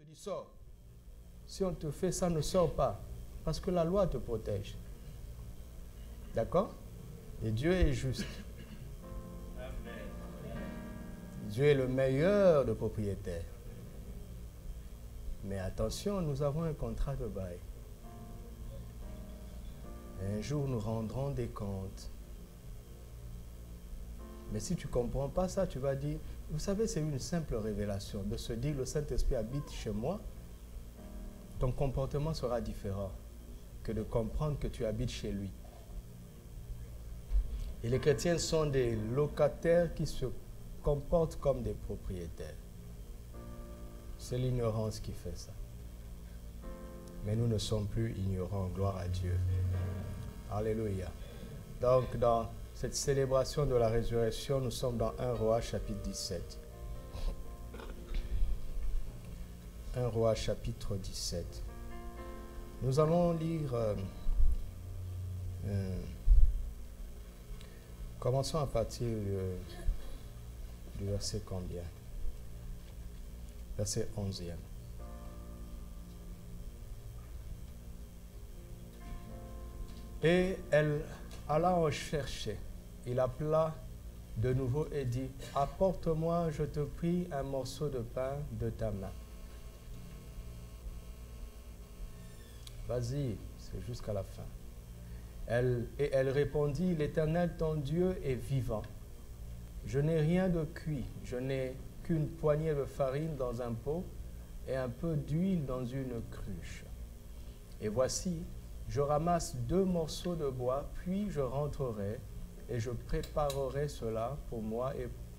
te dit sors. Si on te fait ça, ne sors pas. Parce que la loi te protège. D'accord? Et Dieu est juste. Dieu est le meilleur de propriétaires. Mais attention, nous avons un contrat de bail. Un jour, nous rendrons des comptes. Mais si tu ne comprends pas ça, tu vas dire, vous savez, c'est une simple révélation de se dire, le Saint-Esprit habite chez moi. Ton comportement sera différent que de comprendre que tu habites chez lui. Et les chrétiens sont des locataires qui se comportent comme des propriétaires. C'est l'ignorance qui fait ça. Mais nous ne sommes plus ignorants, gloire à Dieu. Alléluia. Donc, dans cette célébration de la résurrection, nous sommes dans 1 Roi chapitre 17. 1 Roi chapitre 17. Nous allons lire, commençons à partir du verset combien? Verset 11e. Et elle alla en chercher. Il appela de nouveau et dit, apporte-moi, je te prie, un morceau de pain de ta main. Vas-y, c'est jusqu'à la fin. Elle répondit, l'Éternel ton Dieu est vivant. Je n'ai rien de cuit, je n'ai qu'une poignée de farine dans un pot et un peu d'huile dans une cruche. Et voici, je ramasse 2 morceaux de bois, puis je rentrerai et je préparerai cela pour moi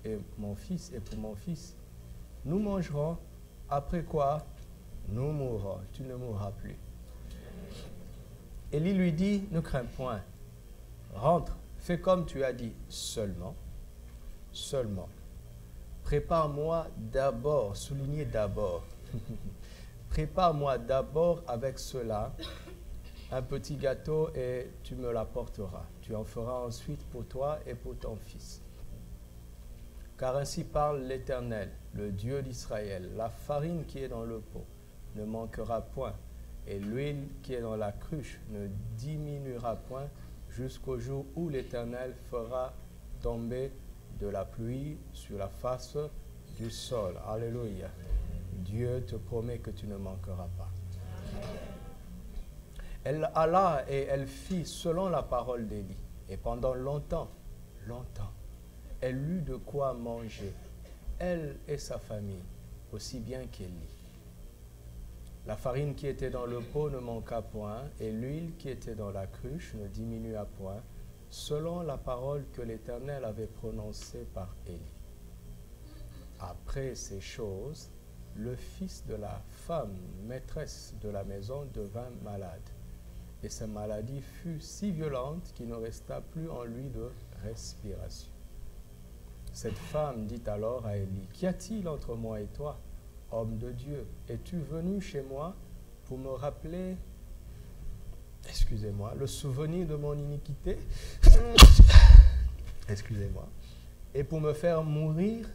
et mon fils et pour mon fils. Nous mangerons, après quoi nous mourrons. Tu ne mourras plus. Élie lui dit, ne crains point, rentre, fais comme tu as dit, seulement, prépare-moi d'abord, soulignez d'abord, prépare-moi d'abord avec cela un petit gâteau et tu me l'apporteras. Tu en feras ensuite pour toi et pour ton fils. Car ainsi parle l'Éternel, le Dieu d'Israël, la farine qui est dans le pot ne manquera point, et l'huile qui est dans la cruche ne diminuera point jusqu'au jour où l'Éternel fera tomber de la pluie sur la face du sol. Alléluia. Dieu te promet que tu ne manqueras pas. Elle alla et elle fit selon la parole d'Élie. Et pendant longtemps, elle eut de quoi manger, elle et sa famille, aussi bien qu'Élie. La farine qui était dans le pot ne manqua point, et l'huile qui était dans la cruche ne diminua point, selon la parole que l'Éternel avait prononcée par Élie. Après ces choses, le fils de la femme, maîtresse de la maison, devint malade. Et sa maladie fut si violente qu'il ne resta plus en lui de respiration. Cette femme dit alors à Élie, qu'y a-t-il entre moi et toi, homme de Dieu? Es-tu venu chez moi pour me rappeler, excusez-moi, le souvenir de mon iniquité? Excusez-moi. Et pour me faire mourir,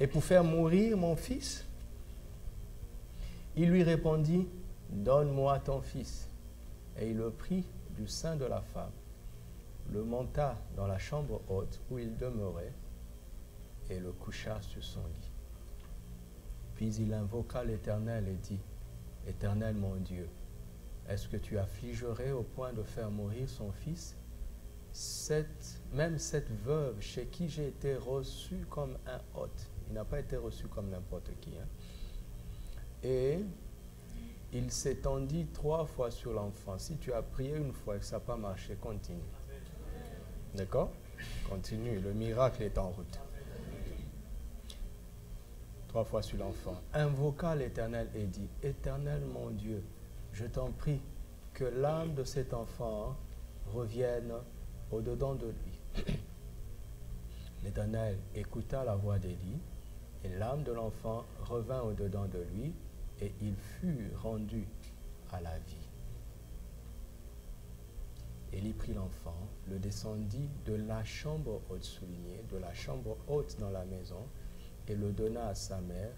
et pour faire mourir mon fils? Il lui répondit, donne-moi ton fils. Et il le prit du sein de la femme, le monta dans la chambre haute où il demeurait et le coucha sur son lit. Puis il invoqua l'Éternel et dit, Éternel mon Dieu, est-ce que tu affligerais au point de faire mourir son fils, même cette veuve chez qui j'ai été reçu comme un hôte? Il n'a pas été reçu comme n'importe qui. Et il s'étendit 3 fois sur l'enfant. Si tu as prié une fois et que ça n'a pas marché, continue. D'accord? Continue. Le miracle est en route. 3 fois sur l'enfant. Invoqua l'Éternel et dit, Éternel mon Dieu, je t'en prie que l'âme de cet enfant revienne au-dedans de lui. L'Éternel écouta la voix d'Élie et l'âme de l'enfant revint au-dedans de lui et il fut rendu à la vie. Élie prit l'enfant, le descendit de la chambre haute, soulignée, de la chambre haute dans la maison, et le donna à sa mère.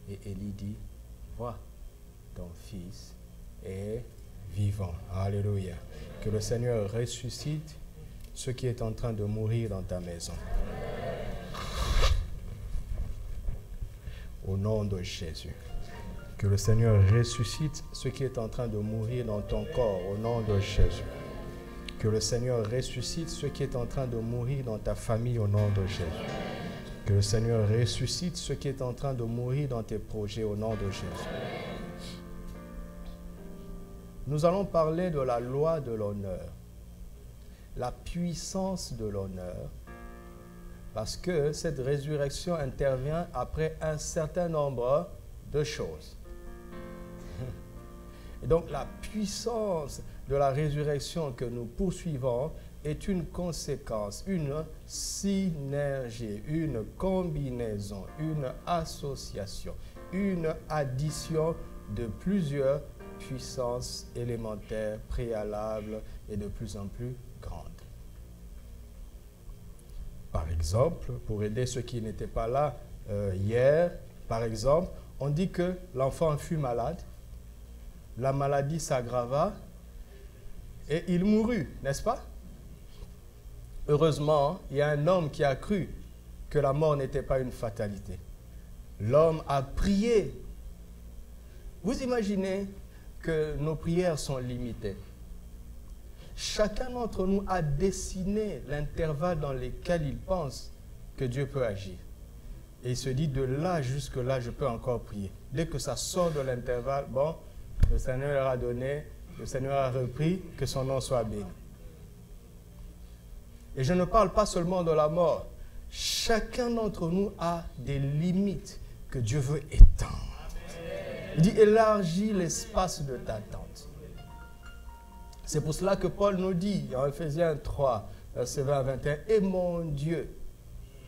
Et Élie dit, vois, ton fils est vivant. Alléluia. Que le Seigneur ressuscite ce qui est en train de mourir dans ta maison. Au nom de Jésus. Que le Seigneur ressuscite ce qui est en train de mourir dans ton corps. Au nom de Jésus. Que le Seigneur ressuscite ce qui est en train de mourir dans ta famille. Au nom de Jésus. Que le Seigneur ressuscite ce qui est en train de mourir dans tes projets. Au nom de Jésus. Nous allons parler de la loi de l'honneur. La puissance de l'honneur. Parce que cette résurrection intervient après un certain nombre de choses. Et donc la puissance de la résurrection que nous poursuivons est une conséquence, une synergie, une combinaison, une association, une addition de plusieurs puissances élémentaires, préalables et de plus en plus grandes. Par exemple, pour aider ceux qui n'étaient pas là hier, par exemple, on dit que l'enfant fut malade, la maladie s'aggrava et il mourut, n'est-ce pas? Heureusement, il y a un homme qui a cru que la mort n'était pas une fatalité. L'homme a prié. Vous imaginez que nos prières sont limitées. Chacun d'entre nous a dessiné l'intervalle dans lequel il pense que Dieu peut agir. Et il se dit, de là jusque là, je peux encore prier. Dès que ça sort de l'intervalle, bon, le Seigneur leur a donné, le Seigneur a repris, que son nom soit béni. Et je ne parle pas seulement de la mort. Chacun d'entre nous a des limites que Dieu veut étendre. Il dit, élargis l'espace de ta tente. C'est pour cela que Paul nous dit, en Ephésiens 3, verset 20 à 21, « Et mon Dieu,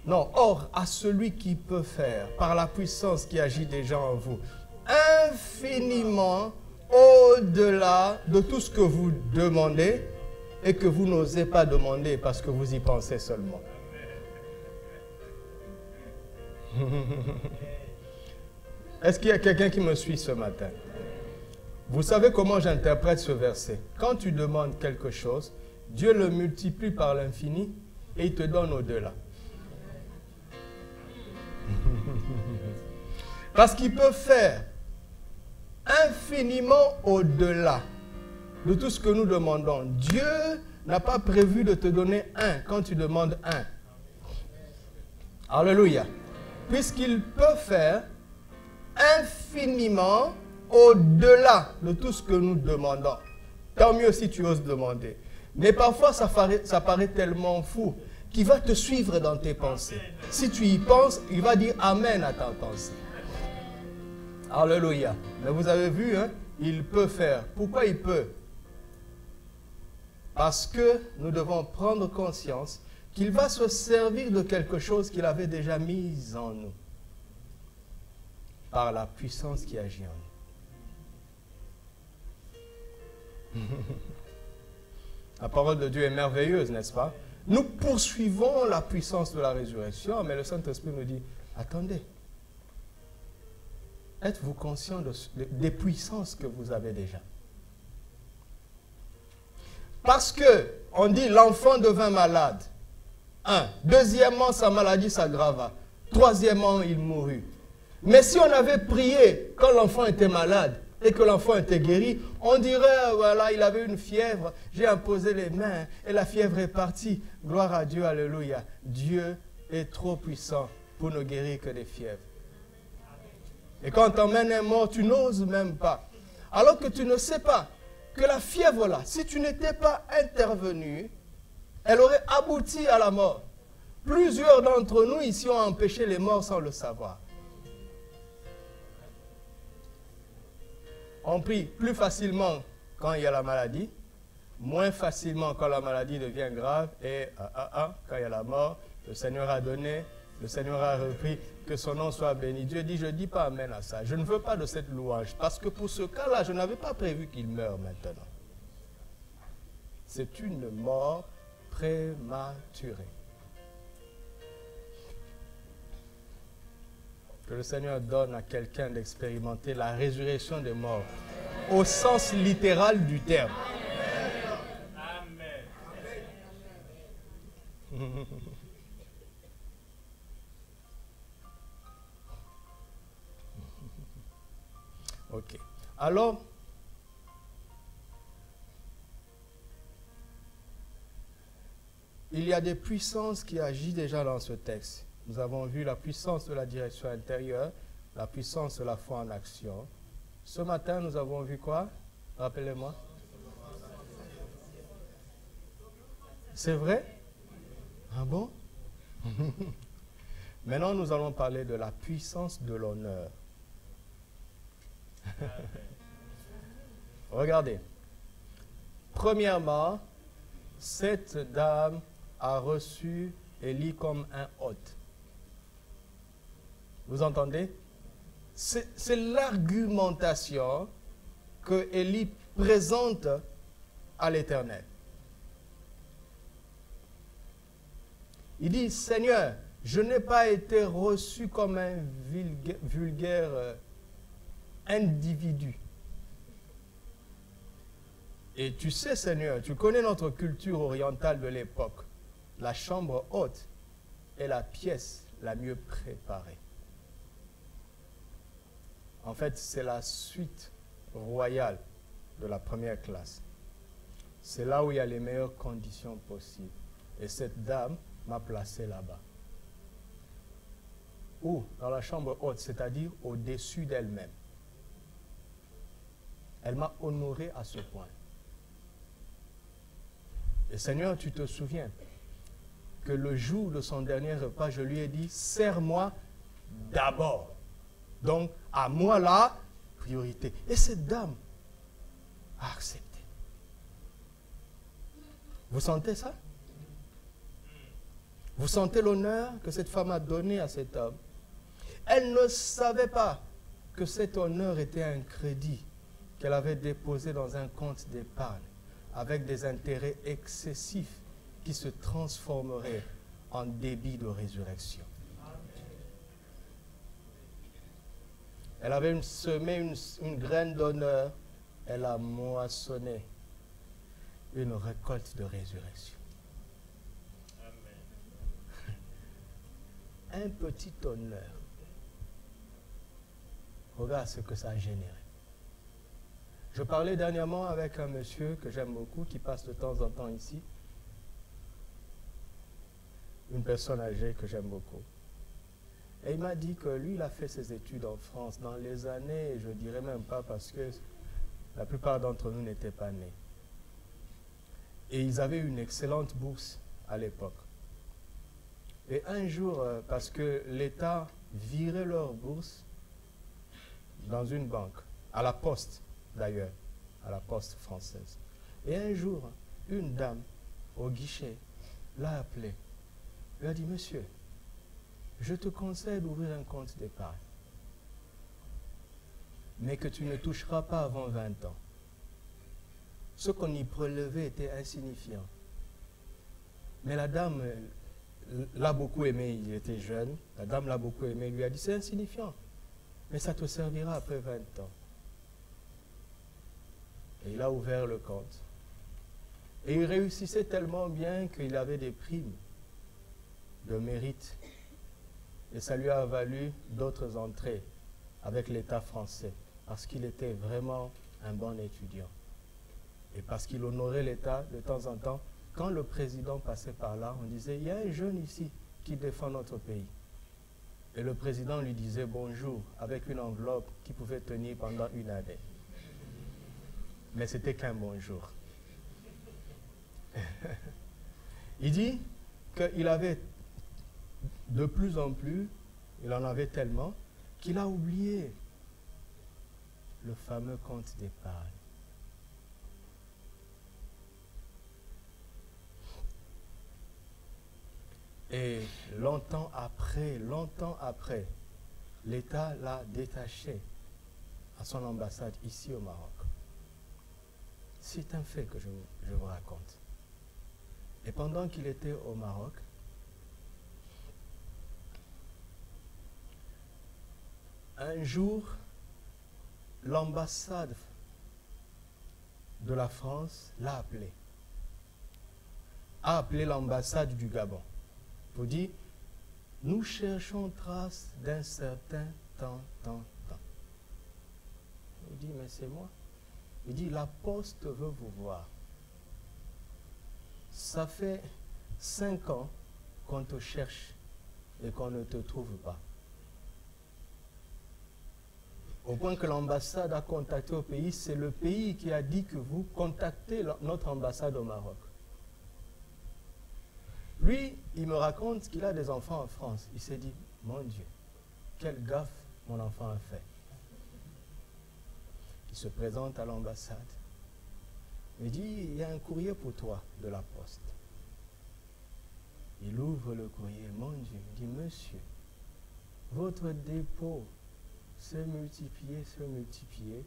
non, or à celui qui peut faire, par la puissance qui agit déjà en vous, infiniment au-delà de tout ce que vous demandez et que vous n'osez pas demander parce que vous y pensez seulement. » Est-ce qu'il y a quelqu'un qui me suit ce matin? Vous savez comment j'interprète ce verset? Quand tu demandes quelque chose, Dieu le multiplie par l'infini et il te donne au-delà. Parce qu'il peut faire infiniment au-delà de tout ce que nous demandons. Dieu n'a pas prévu de te donner un quand tu demandes un. Alléluia. Puisqu'il peut faire infiniment au-delà de tout ce que nous demandons. Tant mieux si tu oses demander. Mais parfois, ça paraît tellement fou qu'il va te suivre dans tes pensées. Si tu y penses, il va dire Amen à ta pensée. Alléluia. Mais vous avez vu, hein, il peut faire. Pourquoi il peut? Parce que nous devons prendre conscience qu'il va se servir de quelque chose qu'il avait déjà mis en nous. Par la puissance qui agit en nous. La parole de Dieu est merveilleuse, n'est-ce pas? Nous poursuivons la puissance de la résurrection, mais le Saint-Esprit nous dit, attendez, êtes-vous conscient des puissances que vous avez déjà? Parce que, on dit, l'enfant devint malade. Un. Deuxièmement, sa maladie s'aggrava. Troisièmement, il mourut. Mais si on avait prié quand l'enfant était malade et que l'enfant était guéri, on dirait, voilà, il avait une fièvre, j'ai imposé les mains et la fièvre est partie. Gloire à Dieu, alléluia. Dieu est trop puissant pour ne guérir que des fièvres. Et quand tu emmènes un mort, tu n'oses même pas. Alors que tu ne sais pas que la fièvre là, si tu n'étais pas intervenu, elle aurait abouti à la mort. Plusieurs d'entre nous ici ont empêché les morts sans le savoir. On prie plus facilement quand il y a la maladie, moins facilement quand la maladie devient grave et quand il y a la mort, le Seigneur a donné, le Seigneur a repris, que son nom soit béni. Dieu dit, je ne dis pas amen à ça. Je ne veux pas de cette louange parce que pour ce cas-là, je n'avais pas prévu qu'il meure maintenant. C'est une mort prématurée. Que le Seigneur donne à quelqu'un d'expérimenter la résurrection des morts, au sens littéral du terme. Amen. Ok. Alors, il y a des puissances qui agissent déjà dans ce texte. Nous avons vu la puissance de la direction intérieure, la puissance de la foi en action. Ce matin, nous avons vu quoi? Rappelez-moi. C'est vrai? Ah bon? Maintenant, nous allons parler de la puissance de l'honneur. Regardez. Premièrement, cette dame a reçu Élie comme un hôte. Vous entendez? C'est l'argumentation que Élie présente à l'Éternel. Il dit, Seigneur, je n'ai pas été reçu comme un vulgaire individu. Et tu sais, Seigneur, tu connais notre culture orientale de l'époque. La chambre haute est la pièce la mieux préparée. En fait, c'est la suite royale de la première classe. C'est là où il y a les meilleures conditions possibles. Et cette dame m'a placé là-bas. Où? Dans la chambre haute, c'est-à-dire au-dessus d'elle-même. Elle m'a honoré à ce point. Et Seigneur, tu te souviens que le jour de son dernier repas, je lui ai dit, sers-moi d'abord. Donc, à moi là, priorité. Et cette dame a accepté. Vous sentez ça? Vous sentez l'honneur que cette femme a donné à cet homme? Elle ne savait pas que cet honneur était un crédit qu'elle avait déposé dans un compte d'épargne avec des intérêts excessifs qui se transformeraient en débit de résurrection. Elle avait semé une graine d'honneur, elle a moissonné une récolte de résurrection. Un petit honneur. Regarde ce que ça a généré. Je parlais dernièrement avec un monsieur que j'aime beaucoup, qui passe de temps en temps ici. Une personne âgée que j'aime beaucoup. Et il m'a dit que lui, il a fait ses études en France dans les années, je ne dirais même pas parce que la plupart d'entre nous n'étaient pas nés. Et ils avaient une excellente bourse à l'époque. Et un jour, parce que l'État virait leur bourse dans une banque, à la poste d'ailleurs, à la poste française. Et un jour, une dame au guichet l'a appelé. Elle a dit, monsieur, je te conseille d'ouvrir un compte d'épargne, mais que tu ne toucheras pas avant 20 ans. Ce qu'on y prélevait était insignifiant. Mais la dame l'a beaucoup aimé, il était jeune, la dame l'a beaucoup aimé, lui a dit, c'est insignifiant, mais ça te servira après 20 ans. Et il a ouvert le compte. Et il réussissait tellement bien qu'il avait des primes de mérite. Et ça lui a valu d'autres entrées avec l'État français, parce qu'il était vraiment un bon étudiant. Et parce qu'il honorait l'État de temps en temps. Quand le président passait par là, on disait, il y a un jeune ici qui défend notre pays. Et le président lui disait bonjour avec une enveloppe qui pouvait tenir pendant une année. Mais c'était qu'un bonjour. Il dit qu'il avait de plus en plus, il en avait tellement, qu'il a oublié le fameux compte d'épargne. Et longtemps après, l'État l'a détaché à son ambassade ici au Maroc. C'est un fait que je vous raconte. Et pendant qu'il était au Maroc, Un jour, l'ambassade de la France l'a appelé. A appelé l'ambassade du Gabon pour dire, nous cherchons trace d'un certain temps. Il dit, mais c'est moi. Il dit, la poste veut vous voir. Ça fait 5 ans qu'on te cherche et qu'on ne te trouve pas. Au point que l'ambassade a contacté au pays, c'est le pays qui a dit que vous contactez notre ambassade au Maroc. Lui, il me raconte qu'il a des enfants en France. Il s'est dit, mon Dieu, quelle gaffe mon enfant a fait. Il se présente à l'ambassade. Il dit, il y a un courrier pour toi de la poste. Il ouvre le courrier, mon Dieu, il dit, monsieur, votre dépôt s'est multiplié.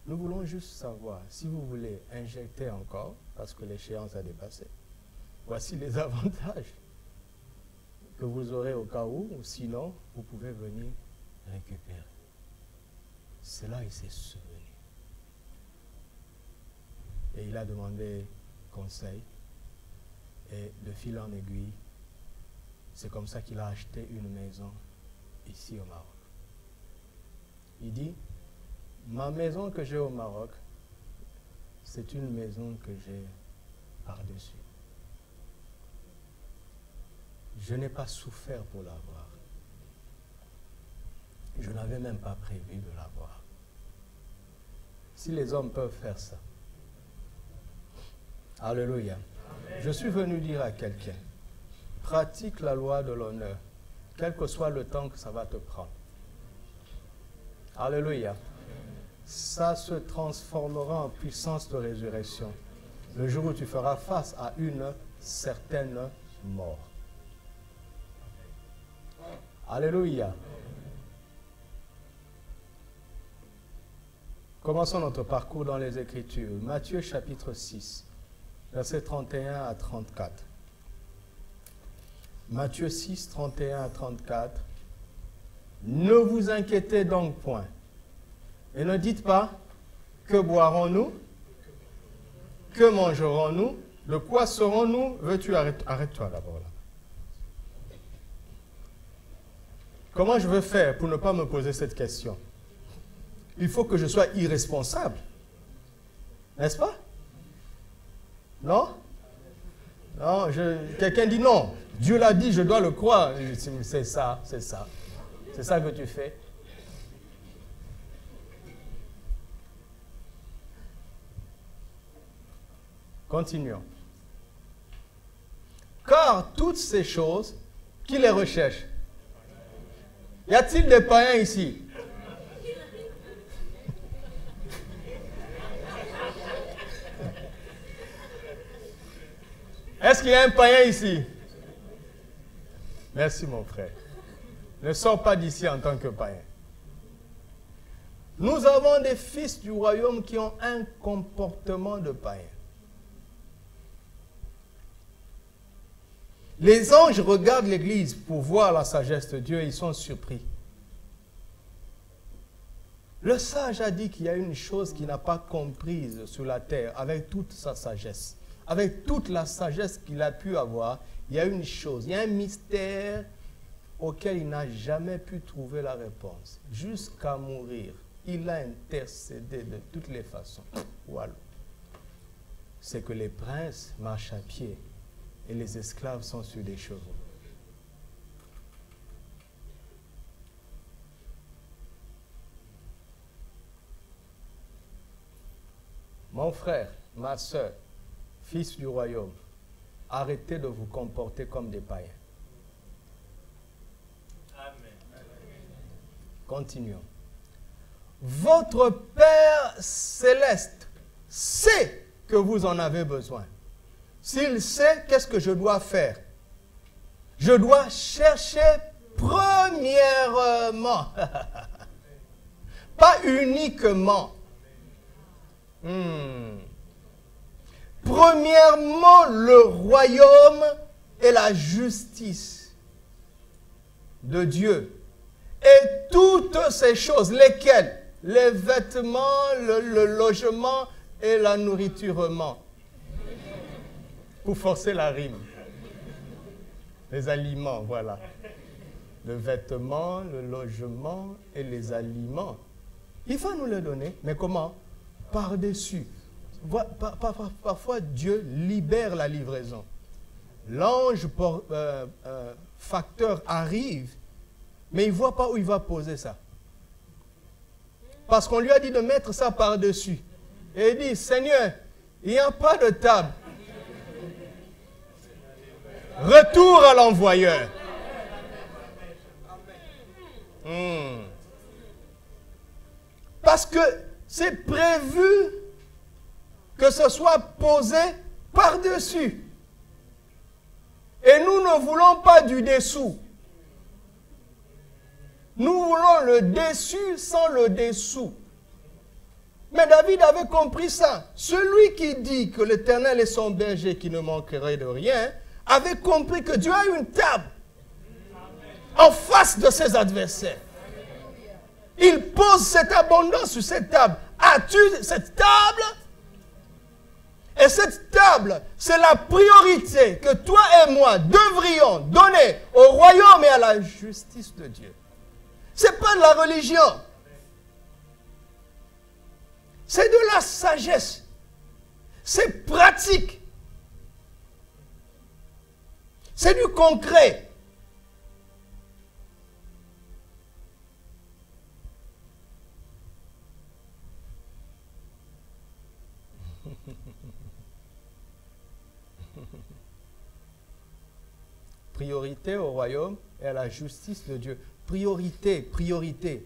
Nous voulons juste savoir si vous voulez injecter encore, parce que l'échéance a dépassé. Voici les avantages que vous aurez au cas où, ou sinon, vous pouvez venir récupérer. C'est là qu'il s'est souvenu. Et il a demandé conseil. Et de fil en aiguille, c'est comme ça qu'il a acheté une maison ici au Maroc. Il dit, ma maison que j'ai au Maroc, c'est une maison que j'ai par-dessus. Je n'ai pas souffert pour l'avoir. Je n'avais même pas prévu de l'avoir. Si les hommes peuvent faire ça. Alléluia. Amen. Je suis venu dire à quelqu'un, pratique la loi de l'honneur, quel que soit le temps que ça va te prendre. Alléluia. Amen. Ça se transformera en puissance de résurrection le jour où tu feras face à une certaine mort. Alléluia. Commençons notre parcours dans les Écritures. Matthieu chapitre 6, versets 31 à 34. Matthieu 6, 31 à 34. Ne vous inquiétez donc point. Et ne dites pas, que boirons-nous? Que mangerons-nous? De quoi serons-nous? Veux-tu arrête-toi d'abord là. Comment je veux faire pour ne pas me poser cette question? Il faut que je sois irresponsable. N'est-ce pas? Non? Non, quelqu'un dit non. Dieu l'a dit, je dois le croire. C'est ça. C'est ça que tu fais. Continuons. Car toutes ces choses, qui les recherchent? Y a-t-il des païens ici? Est-ce qu'il y a un païen ici? Merci mon frère. Ne sors pas d'ici en tant que païen. Nous avons des fils du royaume qui ont un comportement de païen. Les anges regardent l'Église pour voir la sagesse de Dieu et ils sont surpris. Le sage a dit qu'il y a une chose qu'il n'a pas comprise sur la terre avec toute sa sagesse. Avec toute la sagesse qu'il a pu avoir, il y a une chose, il y a un mystère auquel il n'a jamais pu trouver la réponse. Jusqu'à mourir, il a intercédé de toutes les façons. Voilà. C'est que les princes marchent à pied et les esclaves sont sur des chevaux. Mon frère, ma soeur, fils du royaume, arrêtez de vous comporter comme des païens. Amen. Continuons. Votre Père céleste sait que vous en avez besoin. S'il sait, qu'est-ce que je dois faire? Je dois chercher premièrement, pas uniquement. Premièrement, le royaume et la justice de Dieu. Et toutes ces choses, lesquelles? Les vêtements, le logement et la nourriturement. Pour forcer la rime. Les aliments, voilà. Le vêtement, le logement et les aliments. Il va nous les donner. Mais comment? Par-dessus. Parfois, Dieu libère la livraison. L'ange facteur arrive, mais il ne voit pas où il va poser ça. Parce qu'on lui a dit de mettre ça par-dessus. Et il dit, Seigneur, il n'y a pas de table. Retour à l'envoyeur. Parce que c'est prévu que ce soit posé par-dessus. Et nous ne voulons pas du dessous. Nous voulons le dessus sans le dessous. Mais David avait compris ça. Celui qui dit que l'Éternel est son berger qui ne manquerait de rien, avait compris que Dieu a une table en face de ses adversaires. Il pose cette abondance sur cette table. As-tu cette table? Et cette table, c'est la priorité que toi et moi devrions donner au royaume et à la justice de Dieu. Ce n'est pas de la religion. C'est de la sagesse. C'est pratique. C'est du concret. Priorité au royaume et à la justice de Dieu. Priorité, priorité.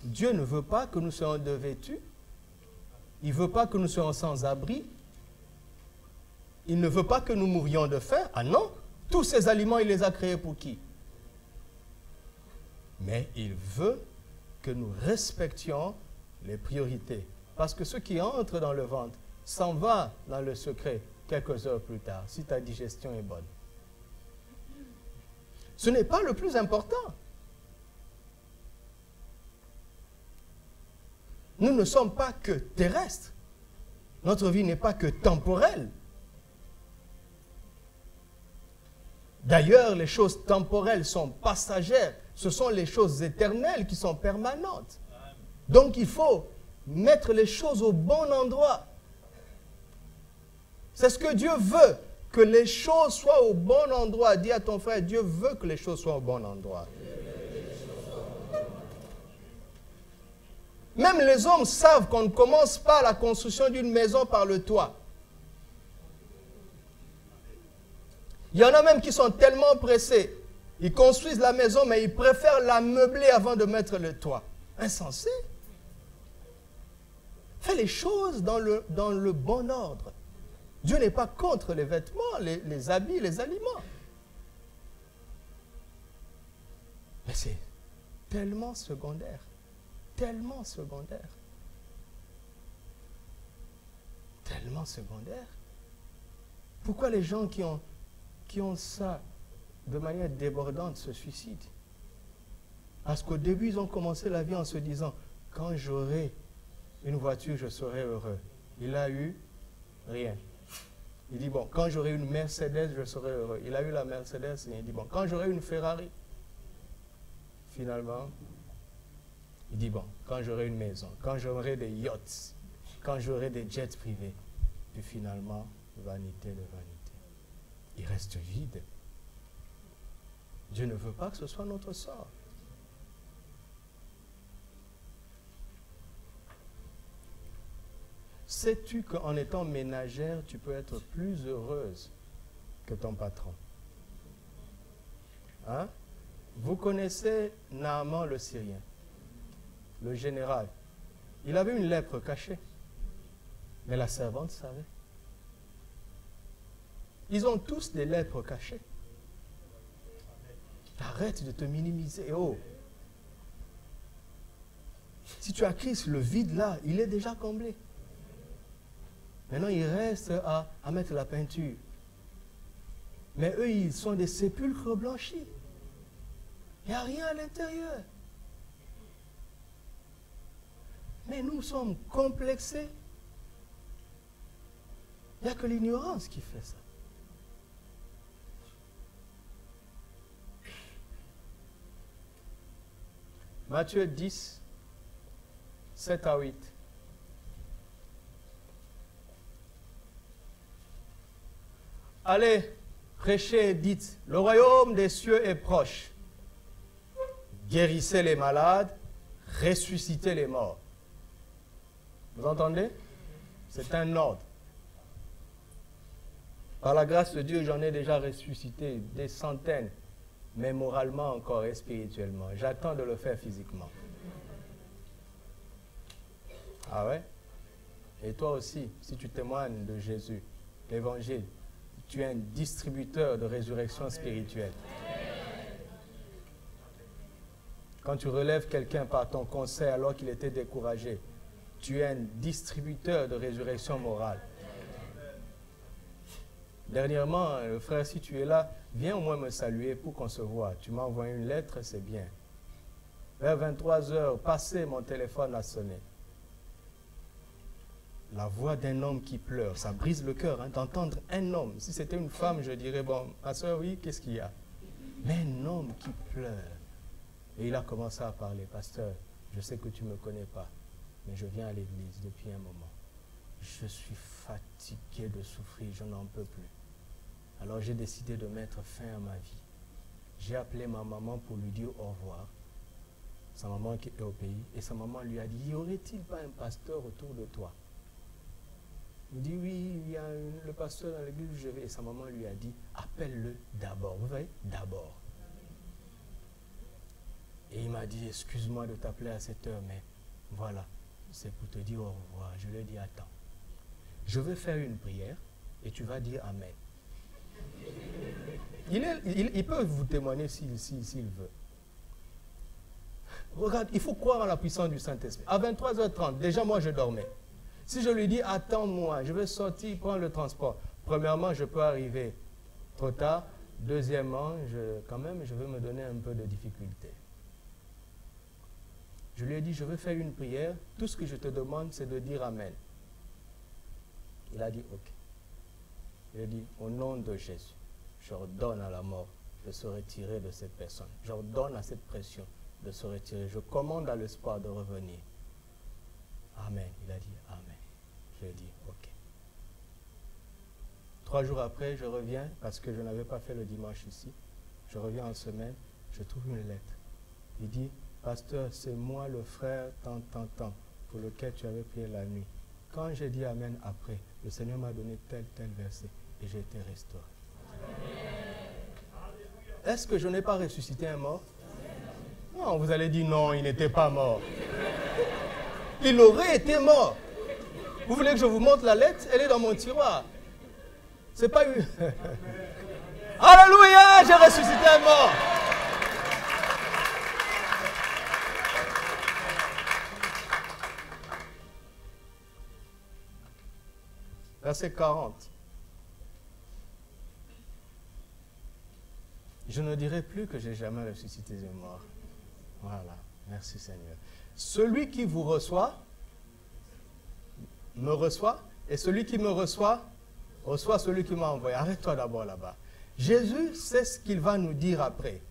Dieu ne veut pas que nous soyons dévêtus. Il ne veut pas que nous soyons sans abri. Il ne veut pas que nous mourions de faim. Ah non, tous ces aliments, il les a créés pour qui? Mais il veut que nous respections les priorités. Parce que ce qui entre dans le ventre s'en va dans le secret quelques heures plus tard, si ta digestion est bonne. Ce n'est pas le plus important. Nous ne sommes pas que terrestres. Notre vie n'est pas que temporelle. D'ailleurs, les choses temporelles sont passagères. Ce sont les choses éternelles qui sont permanentes. Donc, il faut mettre les choses au bon endroit. C'est ce que Dieu veut, que les choses soient au bon endroit. Dis à ton frère, Dieu veut que les choses soient au bon endroit. Même les hommes savent qu'on ne commence pas la construction d'une maison par le toit. Il y en a même qui sont tellement pressés. Ils construisent la maison, mais ils préfèrent la meubler avant de mettre le toit. Insensé. Fais les choses dans le bon ordre. Dieu n'est pas contre les vêtements, les habits, les aliments. Mais c'est tellement secondaire. Tellement secondaire. Tellement secondaire. Pourquoi les gens qui ont ça de manière débordante se suicident? Parce qu'au début, ils ont commencé la vie en se disant, quand j'aurai une voiture, je serai heureux. Il a eu rien. Il dit, bon, quand j'aurai une Mercedes, je serai heureux. Il a eu la Mercedes et il dit, bon, quand j'aurai une Ferrari, finalement, il dit, bon, quand j'aurai une maison, quand j'aurai des yachts, quand j'aurai des jets privés, puis finalement, vanité de vanité. Il reste vide. Dieu ne veut pas que ce soit notre sort. Sais-tu qu'en étant ménagère, tu peux être plus heureuse que ton patron? Hein? Vous connaissez Naaman le Syrien, le général. Il avait une lèpre cachée, mais la servante savait. Ils ont tous des lèpres cachées. Arrête de te minimiser. Oh. Si tu as Christ, le vide là, il est déjà comblé. Maintenant, il reste à mettre la peinture. Mais eux, ils sont des sépulcres blanchis. Il n'y a rien à l'intérieur. Mais nous sommes complexés. Il n'y a que l'ignorance qui fait ça. Matthieu 10, 7 à 8. Allez, prêchez et dites, le royaume des cieux est proche. Guérissez les malades, ressuscitez les morts. Vous entendez? C'est un ordre. Par la grâce de Dieu, j'en ai déjà ressuscité des centaines, mais moralement encore et spirituellement. J'attends de le faire physiquement. Ah ouais? Et toi aussi, si tu témoignes de Jésus, l'évangile, tu es un distributeur de résurrection spirituelle. Quand tu relèves quelqu'un par ton conseil alors qu'il était découragé, tu es un distributeur de résurrection morale. Dernièrement, frère, si tu es là, viens au moins me saluer pour qu'on se voit. Tu m'as envoyé une lettre, c'est bien. Vers 23 heures, passé, mon téléphone a sonné. La voix d'un homme qui pleure, ça brise le cœur d'entendre un homme. Si c'était une femme, je dirais, bon, ma soeur, oui, qu'est-ce qu'il y a? Mais un homme qui pleure. Et il a commencé à parler. Pasteur, je sais que tu ne me connais pas, mais je viens à l'église depuis un moment. Je suis fatigué de souffrir, je n'en peux plus. Alors j'ai décidé de mettre fin à ma vie. J'ai appelé ma maman pour lui dire au revoir. Sa maman qui est au pays. Et sa maman lui a dit, y aurait-il pas un pasteur autour de toi? Il dit, oui, il y a le pasteur dans l'église où je vais. Et sa maman lui a dit, appelle-le d'abord. Vous voyez? D'abord. Et il m'a dit, excuse-moi de t'appeler à cette heure, mais voilà, c'est pour te dire au revoir. Je lui ai dit, attends, je vais faire une prière et tu vas dire Amen. Il peut vous témoigner s'il veut. Regarde, il faut croire en la puissance du Saint-Esprit. À 23h30, déjà moi je dormais. Si je lui dis, attends-moi, je vais sortir, prendre le transport. Premièrement, je peux arriver trop tard. Deuxièmement, quand même, je veux me donner un peu de difficulté. Je lui ai dit, je veux faire une prière. Tout ce que je te demande, c'est de dire Amen. Il a dit, ok. Il a dit, au nom de Jésus, j'ordonne à la mort de se retirer de cette personne. J'ordonne à cette pression de se retirer. Je commande à l'espoir de revenir. Amen. Il a dit, Amen. Je lui ai dit, ok. 3 jours après, je reviens, parce que je n'avais pas fait le dimanche ici. Je reviens en semaine, je trouve une lettre. Il dit, pasteur, c'est moi le frère tant, pour lequel tu avais prié la nuit. Quand j'ai dit Amen après, le Seigneur m'a donné tel verset et j'ai été restauré. Est-ce que je n'ai pas ressuscité un mort? Non, vous allez dire non, il n'était pas mort. Il aurait été mort. Vous voulez que je vous montre la lettre? Elle est dans mon tiroir. C'est pas une... Alléluia, j'ai ressuscité un mort. Verset 40. Je ne dirai plus que j'ai jamais ressuscité un mort. Voilà, merci Seigneur. Celui qui vous reçoit, me reçoit, et celui qui me reçoit, reçoit celui qui m'a envoyé. Arrête-toi d'abord là-bas. Jésus sait ce qu'il va nous dire après.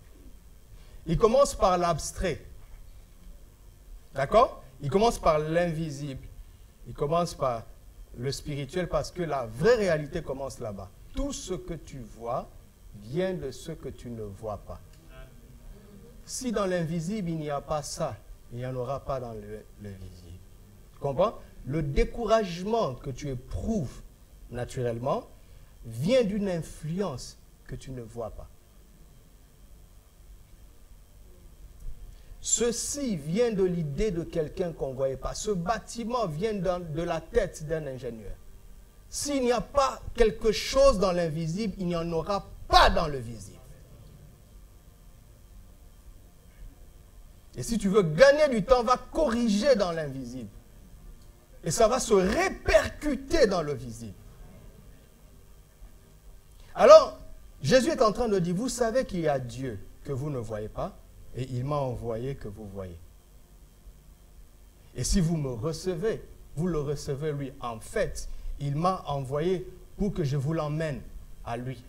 Il commence par l'abstrait. D'accord? Il commence par l'invisible. Il commence par le spirituel parce que la vraie réalité commence là-bas. Tout ce que tu vois vient de ce que tu ne vois pas. Si dans l'invisible, il n'y a pas ça, il n'y en aura pas dans le visible. Tu comprends? Le découragement que tu éprouves naturellement vient d'une influence que tu ne vois pas. Ceci vient de l'idée de quelqu'un qu'on ne voyait pas. Ce bâtiment vient de la tête d'un ingénieur. S'il n'y a pas quelque chose dans l'invisible, il n'y en aura pas dans le visible. Et si tu veux gagner du temps, va corriger dans l'invisible. Et ça va se répercuter dans le visible. Alors, Jésus est en train de dire, vous savez qu'il y a Dieu que vous ne voyez pas, et il m'a envoyé que vous voyez. Et si vous me recevez, vous le recevez lui. En fait, il m'a envoyé pour que je vous l'emmène à lui.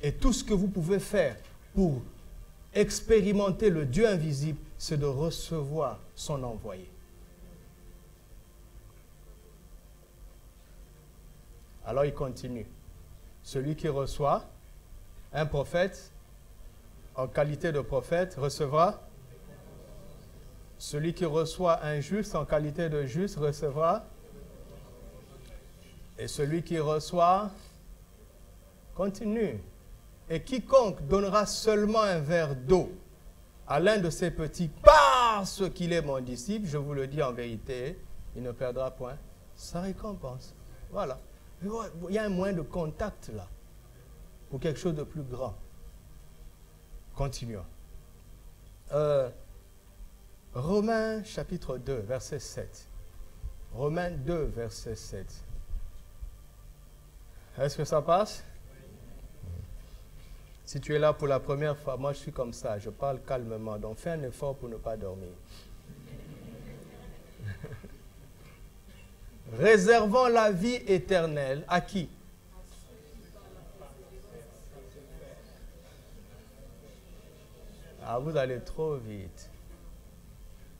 Et tout ce que vous pouvez faire pour expérimenter le Dieu invisible, c'est de recevoir son envoyé. Alors il continue. Celui qui reçoit un prophète en qualité de prophète recevra. Celui qui reçoit un juste en qualité de juste recevra. Et celui qui reçoit, continue. Et quiconque donnera seulement un verre d'eau à l'un de ses petits, parce qu'il est mon disciple, je vous le dis en vérité, il ne perdra point sa récompense. Voilà. Il y a un moyen de contact là, pour quelque chose de plus grand. Continuons. Romains chapitre 2, verset 7. Romains 2, verset 7. Est-ce que ça passe? Si tu es là pour la première fois, moi je suis comme ça, je parle calmement, donc fais un effort pour ne pas dormir. Réservant la vie éternelle à qui? Ah, vous allez trop vite.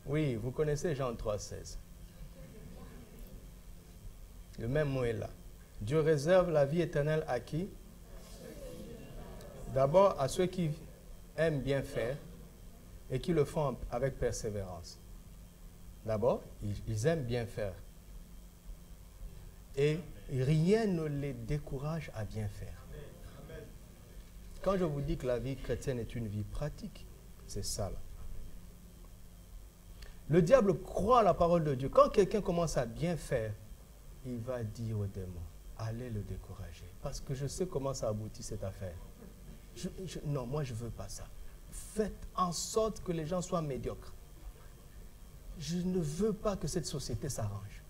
Oui, vous connaissez Jean 3,16. Le même mot est là. Dieu réserve la vie éternelle à qui? D'abord à ceux qui aiment bien faire et qui le font avec persévérance. D'abord, ils aiment bien faire. Et rien ne les décourage à bien faire. Quand je vous dis que la vie chrétienne est une vie pratique, c'est ça là. Le diable croit à la parole de Dieu. Quand quelqu'un commence à bien faire, il va dire au démon, allez le décourager. Parce que je sais comment ça aboutit cette affaire. Non, moi je ne veux pas ça. Faites en sorte que les gens soient médiocres. Je ne veux pas que cette société s'arrange.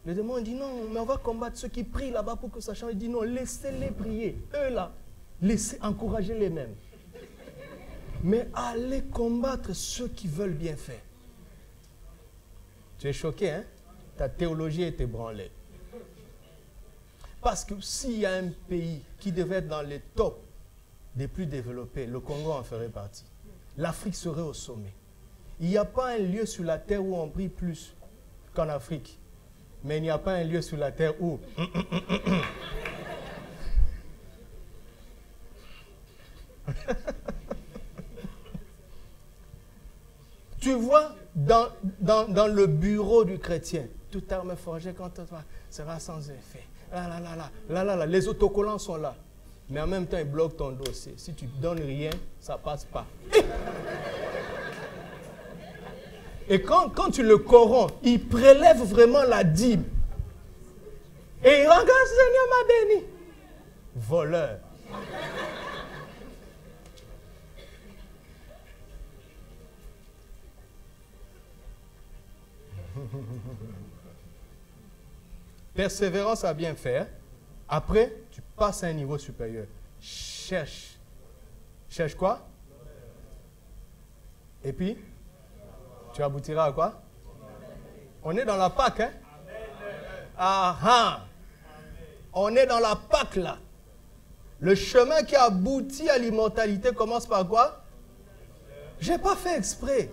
Le démon dit non, mais on va combattre ceux qui prient là-bas pour que ça change. Il dit non, laissez-les prier. Eux là, laissez encourager les mêmes. Mais allez combattre ceux qui veulent bien faire. Tu es choqué, hein? Ta théologie est ébranlée. Parce que s'il y a un pays qui devait être dans les tops des plus développés, le Congo en ferait partie. L'Afrique serait au sommet. Il n'y a pas un lieu sur la terre où on prie plus qu'en Afrique. Mais il n'y a pas un lieu sur la terre où... Tu vois, dans le bureau du chrétien, toute arme forgée contre toi sera sans effet. Les autocollants sont là. Mais en même temps, ils bloquent ton dossier. Si tu ne donnes rien, ça ne passe pas. Et quand tu le corromps, il prélève vraiment la dîme. Et il regarde, Seigneur m'a béni. Voleur. Persévérance à bien faire. Après, tu passes à un niveau supérieur. Cherche. Cherche quoi? Et puis, tu aboutiras à quoi? On est dans la Pâque, hein? Ah ah! On est dans la Pâque, là. Le chemin qui aboutit à l'immortalité commence par quoi? Je n'ai pas fait exprès.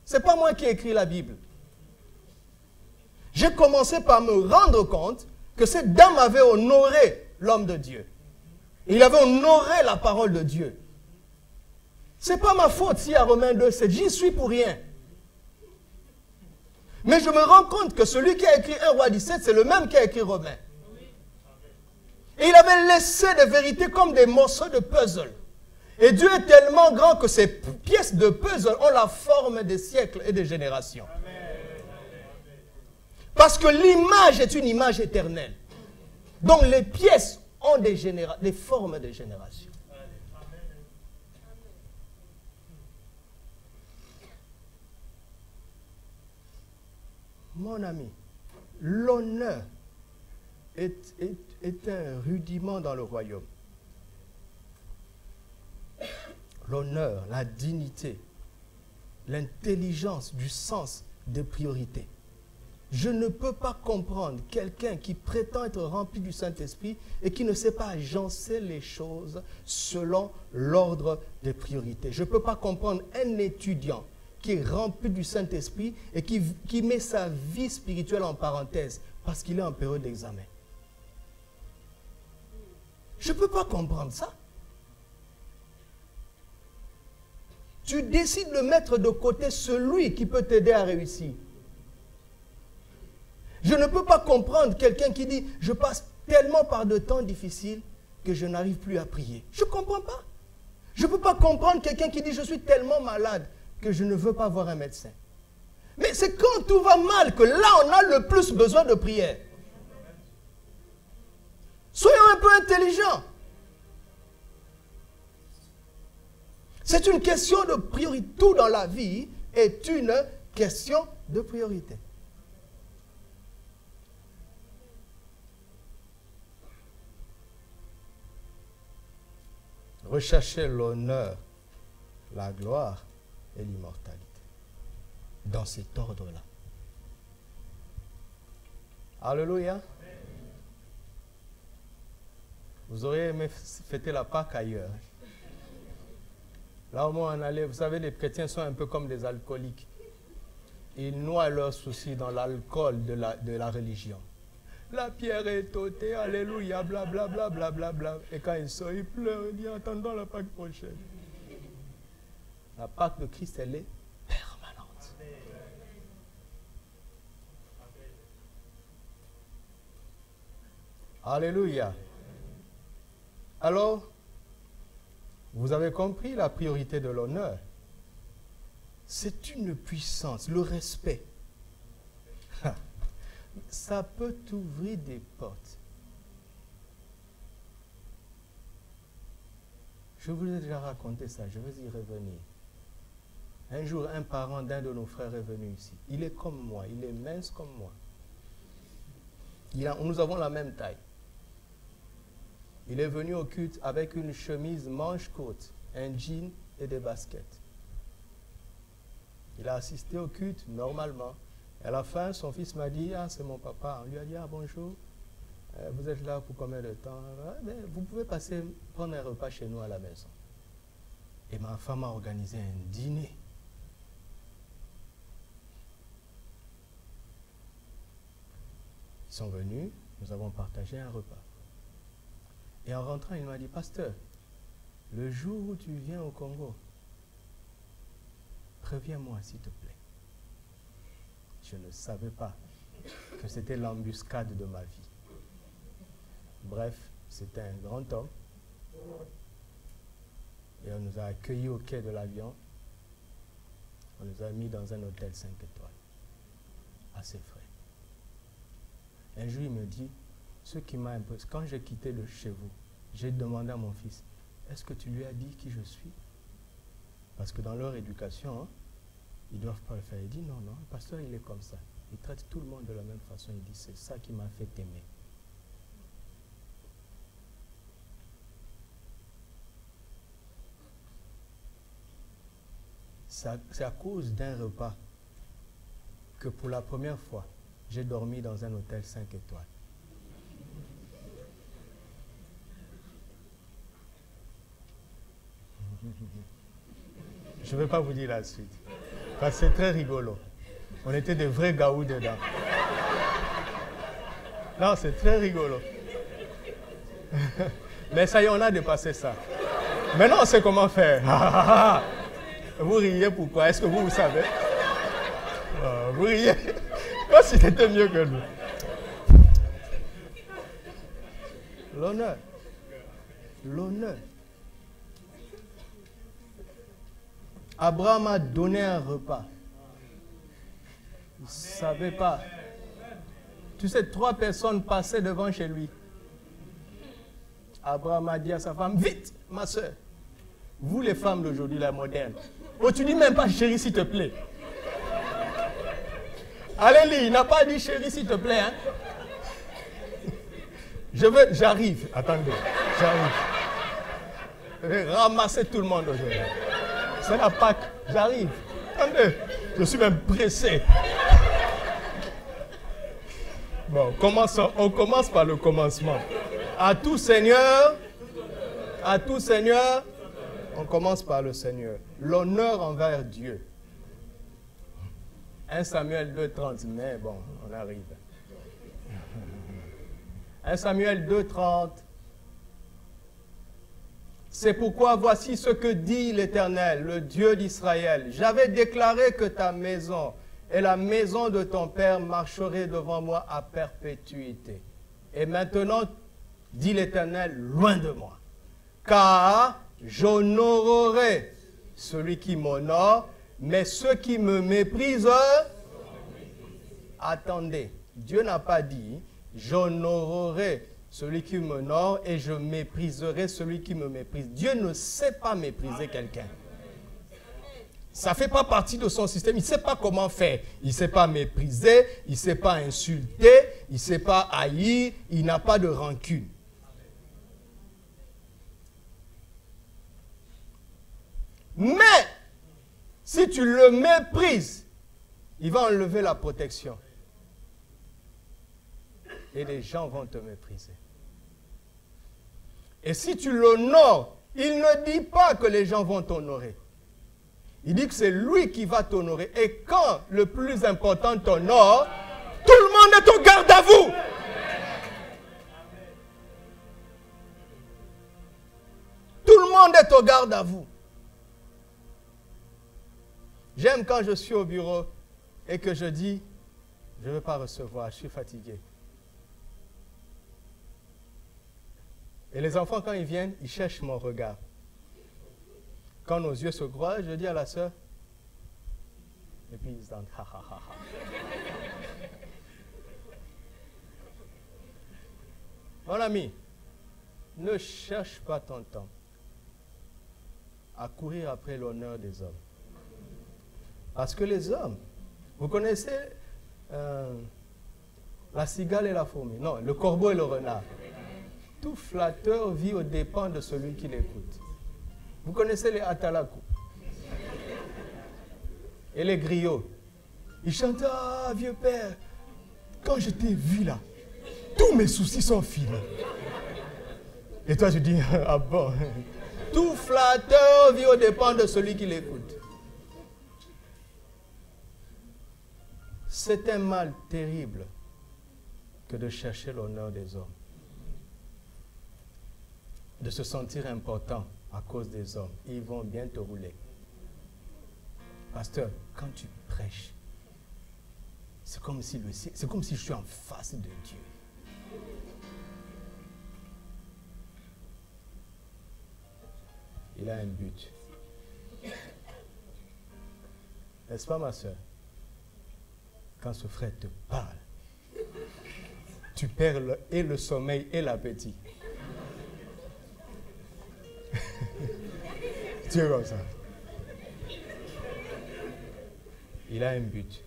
Ce n'est pas moi qui ai écrit la Bible. J'ai commencé par me rendre compte que cette dame avait honoré l'homme de Dieu. Il avait honoré la parole de Dieu. Ce n'est pas ma faute si à Romains 2,7, j'y suis pour rien. Mais je me rends compte que celui qui a écrit 1 Roi 17, c'est le même qui a écrit Romains. Et il avait laissé des vérités comme des morceaux de puzzle. Et Dieu est tellement grand que ces pièces de puzzle ont la forme des siècles et des générations. Parce que l'image est une image éternelle. Donc les pièces ont des formes de génération. Mon ami, l'honneur est un rudiment dans le royaume. L'honneur, la dignité, l'intelligence du sens des priorités. Je ne peux pas comprendre quelqu'un qui prétend être rempli du Saint-Esprit et qui ne sait pas agencer les choses selon l'ordre des priorités. Je ne peux pas comprendre un étudiant qui est rempli du Saint-Esprit et qui met sa vie spirituelle en parenthèse parce qu'il est en période d'examen. Je ne peux pas comprendre ça. Tu décides de mettre de côté celui qui peut t'aider à réussir. Je ne peux pas comprendre quelqu'un qui dit « Je passe tellement par de temps difficiles que je n'arrive plus à prier. » Je ne comprends pas. Je ne peux pas comprendre quelqu'un qui dit « Je suis tellement malade que je ne veux pas voir un médecin. » Mais c'est quand tout va mal que là, on a le plus besoin de prière. Soyons un peu intelligents. C'est une question de priorité. Tout dans la vie est une question de priorité. Recherchez l'honneur, la gloire et l'immortalité. Dans cet ordre-là. Alléluia. Vous auriez aimé fêter la Pâque ailleurs. Là au moins on allait, vous savez, les chrétiens sont un peu comme des alcooliques. Ils noient leurs soucis dans l'alcool de la religion. La pierre est ôtée, alléluia, blablabla, blablabla. Bla, bla, bla. Et quand ils sortent, ils pleurent, ils disent, attendons la Pâque prochaine. La Pâque de Christ, elle est permanente. Alléluia. Alors, vous avez compris la priorité de l'honneur. C'est une puissance, le respect. Ça peut t'ouvrir des portes. Je vous ai déjà raconté ça, je vais y revenir. Un jour, un parent d'un de nos frères est venu ici. Il est comme moi, il est mince comme moi. Nous avons la même taille. Il est venu au culte avec une chemise manche courte, un jean et des baskets. Il a assisté au culte normalement. Et à la fin, son fils m'a dit, ah, c'est mon papa. On lui a dit, ah, bonjour, vous êtes là pour combien de temps? Vous pouvez passer, prendre un repas chez nous à la maison. Et ma femme a organisé un dîner. Ils sont venus, nous avons partagé un repas. Et en rentrant, il m'a dit, pasteur, le jour où tu viens au Congo, préviens-moi s'il te plaît. Je ne savais pas que c'était l'embuscade de ma vie. Bref, c'était un grand homme. Et on nous a accueillis au quai de l'avion. On nous a mis dans un hôtel 5 étoiles. Assez frais. Un jour, il me dit, ce qui m'a impressionné, quand j'ai quitté de chez vous, j'ai demandé à mon fils, est-ce que tu lui as dit qui je suis? Parce que dans leur éducation, ils ne doivent pas le faire. Il dit, non, non, le pasteur, il est comme ça. Il traite tout le monde de la même façon. Il dit, c'est ça qui m'a fait t'aimer. C'est à cause d'un repas que pour la première fois, j'ai dormi dans un hôtel 5 étoiles. Je ne vais pas vous dire la suite. Parce que c'est très rigolo. On était des vrais gaous dedans. Non, c'est très rigolo. Mais ça y est, on a dépassé ça. Maintenant, on sait comment faire. Vous riez pourquoi? Est-ce que vous savez? Vous riez. Moi, c'était mieux que nous. L'honneur. L'honneur. Abraham a donné un repas. Il ne savait pas. Tu sais, 3 personnes passaient devant chez lui. Abraham a dit à sa femme, vite, ma soeur. Vous les femmes d'aujourd'hui, la moderne. Oh, tu dis même pas chérie, s'il te plaît. Allez, il n'a pas dit chérie, s'il te plaît. Hein? J'arrive. Attendez, j'arrive. Je vais ramasser tout le monde aujourd'hui. C'est la Pâque, j'arrive. Attendez, je suis même pressé. Bon, on commence par le commencement. À tout Seigneur, on commence par le Seigneur. L'honneur envers Dieu. 1 Samuel 2,30, mais bon, on arrive. 1 Samuel 2,30. C'est pourquoi voici ce que dit l'Éternel, le Dieu d'Israël. J'avais déclaré que ta maison et la maison de ton père marcheraient devant moi à perpétuité. Et maintenant, dit l'Éternel, loin de moi. Car j'honorerai celui qui m'honore, mais ceux qui me méprisent, attendez, Dieu n'a pas dit, j'honorerai celui qui m'honore et je mépriserai celui qui me méprise. Dieu ne sait pas mépriser quelqu'un. Ça ne fait pas partie de son système. Il ne sait pas comment faire. Il ne sait pas mépriser, il ne sait pas insulter, il ne sait pas haïr, il n'a pas de rancune. Mais, si tu le méprises, il va enlever la protection. Et les gens vont te mépriser. Et si tu l'honores, il ne dit pas que les gens vont t'honorer. Il dit que c'est lui qui va t'honorer. Et quand le plus important t'honore, tout le monde est au garde à vous. Tout le monde est au garde à vous. J'aime quand je suis au bureau et que je dis, je ne veux pas recevoir, je suis fatigué. Et les enfants, quand ils viennent, ils cherchent mon regard. Quand nos yeux se croisent, je dis à la sœur, et puis ils se disent, ha ha ha ha. Mon ami, ne cherche pas ton temps à courir après l'honneur des hommes. Parce que les hommes, vous connaissez la cigale et la fourmi, non, le corbeau et le renard. Tout flatteur vit aux dépens de celui qui l'écoute. Vous connaissez les atalakou et les griots. Ils chantent, ah vieux père, quand je t'ai vu là, tous mes soucis sont finis. Et toi tu dis, ah bon. Tout flatteur vit aux dépens de celui qui l'écoute. C'est un mal terrible que de chercher l'honneur des hommes. De se sentir important à cause des hommes. Ils vont bien te rouler. Pasteur, quand tu prêches, c'est comme si je suis en face de Dieu. Il a un but. N'est-ce pas, ma soeur? Quand ce frère te parle, tu perds et le sommeil et l'appétit. Tu es comme ça. Il a un but.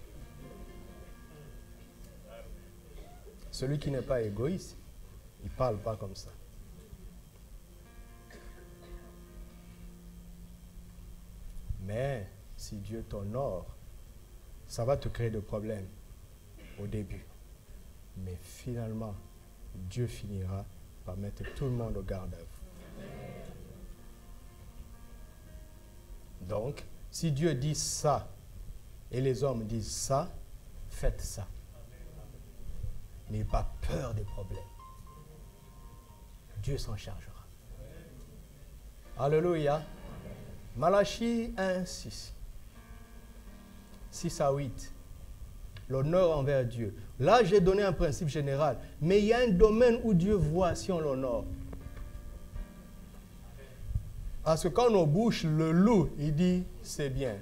Celui qui n'est pas égoïste, il ne parle pas comme ça. Mais si Dieu t'honore, ça va te créer des problèmes au début. Mais finalement, Dieu finira par mettre tout le monde au garde à vous. Donc, si Dieu dit ça et les hommes disent ça, faites ça. N'ayez pas peur des problèmes. Dieu s'en chargera. Alléluia. Malachie 1, 6. 6 à 8. L'honneur envers Dieu. Là, j'ai donné un principe général. Mais il y a un domaine où Dieu voit si on l'honore. Parce que quand nos bouches le louent, il dit, c'est bien.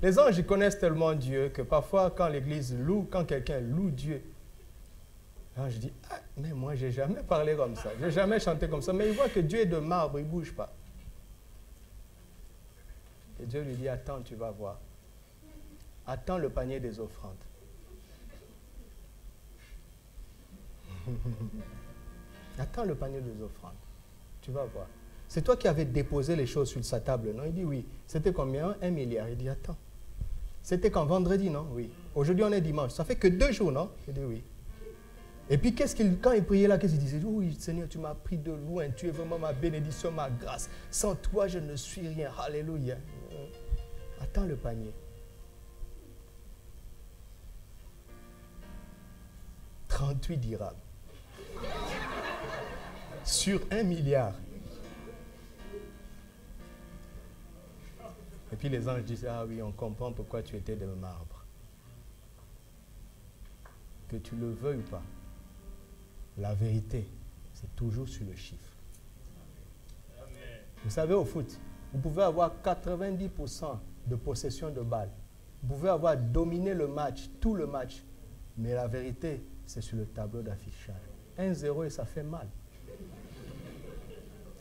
Les anges, ils connaissent tellement Dieu que parfois, quand l'église loue, quand quelqu'un loue Dieu, l'ange dit, ah, mais moi, je n'ai jamais parlé comme ça. Je n'ai jamais chanté comme ça. Mais il voit que Dieu est de marbre, il ne bouge pas. Et Dieu lui dit, attends, tu vas voir. Attends le panier des offrandes. Attends le panier des offrandes. Tu vas voir. C'est toi qui avais déposé les choses sur sa table, non? Il dit oui. C'était combien? 1 milliard. Il dit attends. C'était quand? Vendredi, non? Oui. Aujourd'hui, on est dimanche. Ça fait que 2 jours, non? Je dis oui. Et puis, quand il priait là, qu'est-ce qu'il disait? Oui, Seigneur, tu m'as pris de loin. Tu es vraiment ma bénédiction, ma grâce. Sans toi, je ne suis rien. Alléluia. Attends le panier. 38 dirhams. Sur 1 milliard. Et puis les anges disent, ah oui, on comprend pourquoi tu étais de marbre. Que tu le veuilles ou pas, la vérité, c'est toujours sur le chiffre. Amen. Vous savez, au foot, vous pouvez avoir 90% de possession de balle. Vous pouvez avoir dominé le match, tout le match. Mais la vérité, c'est sur le tableau d'affichage. 1-0 et ça fait mal.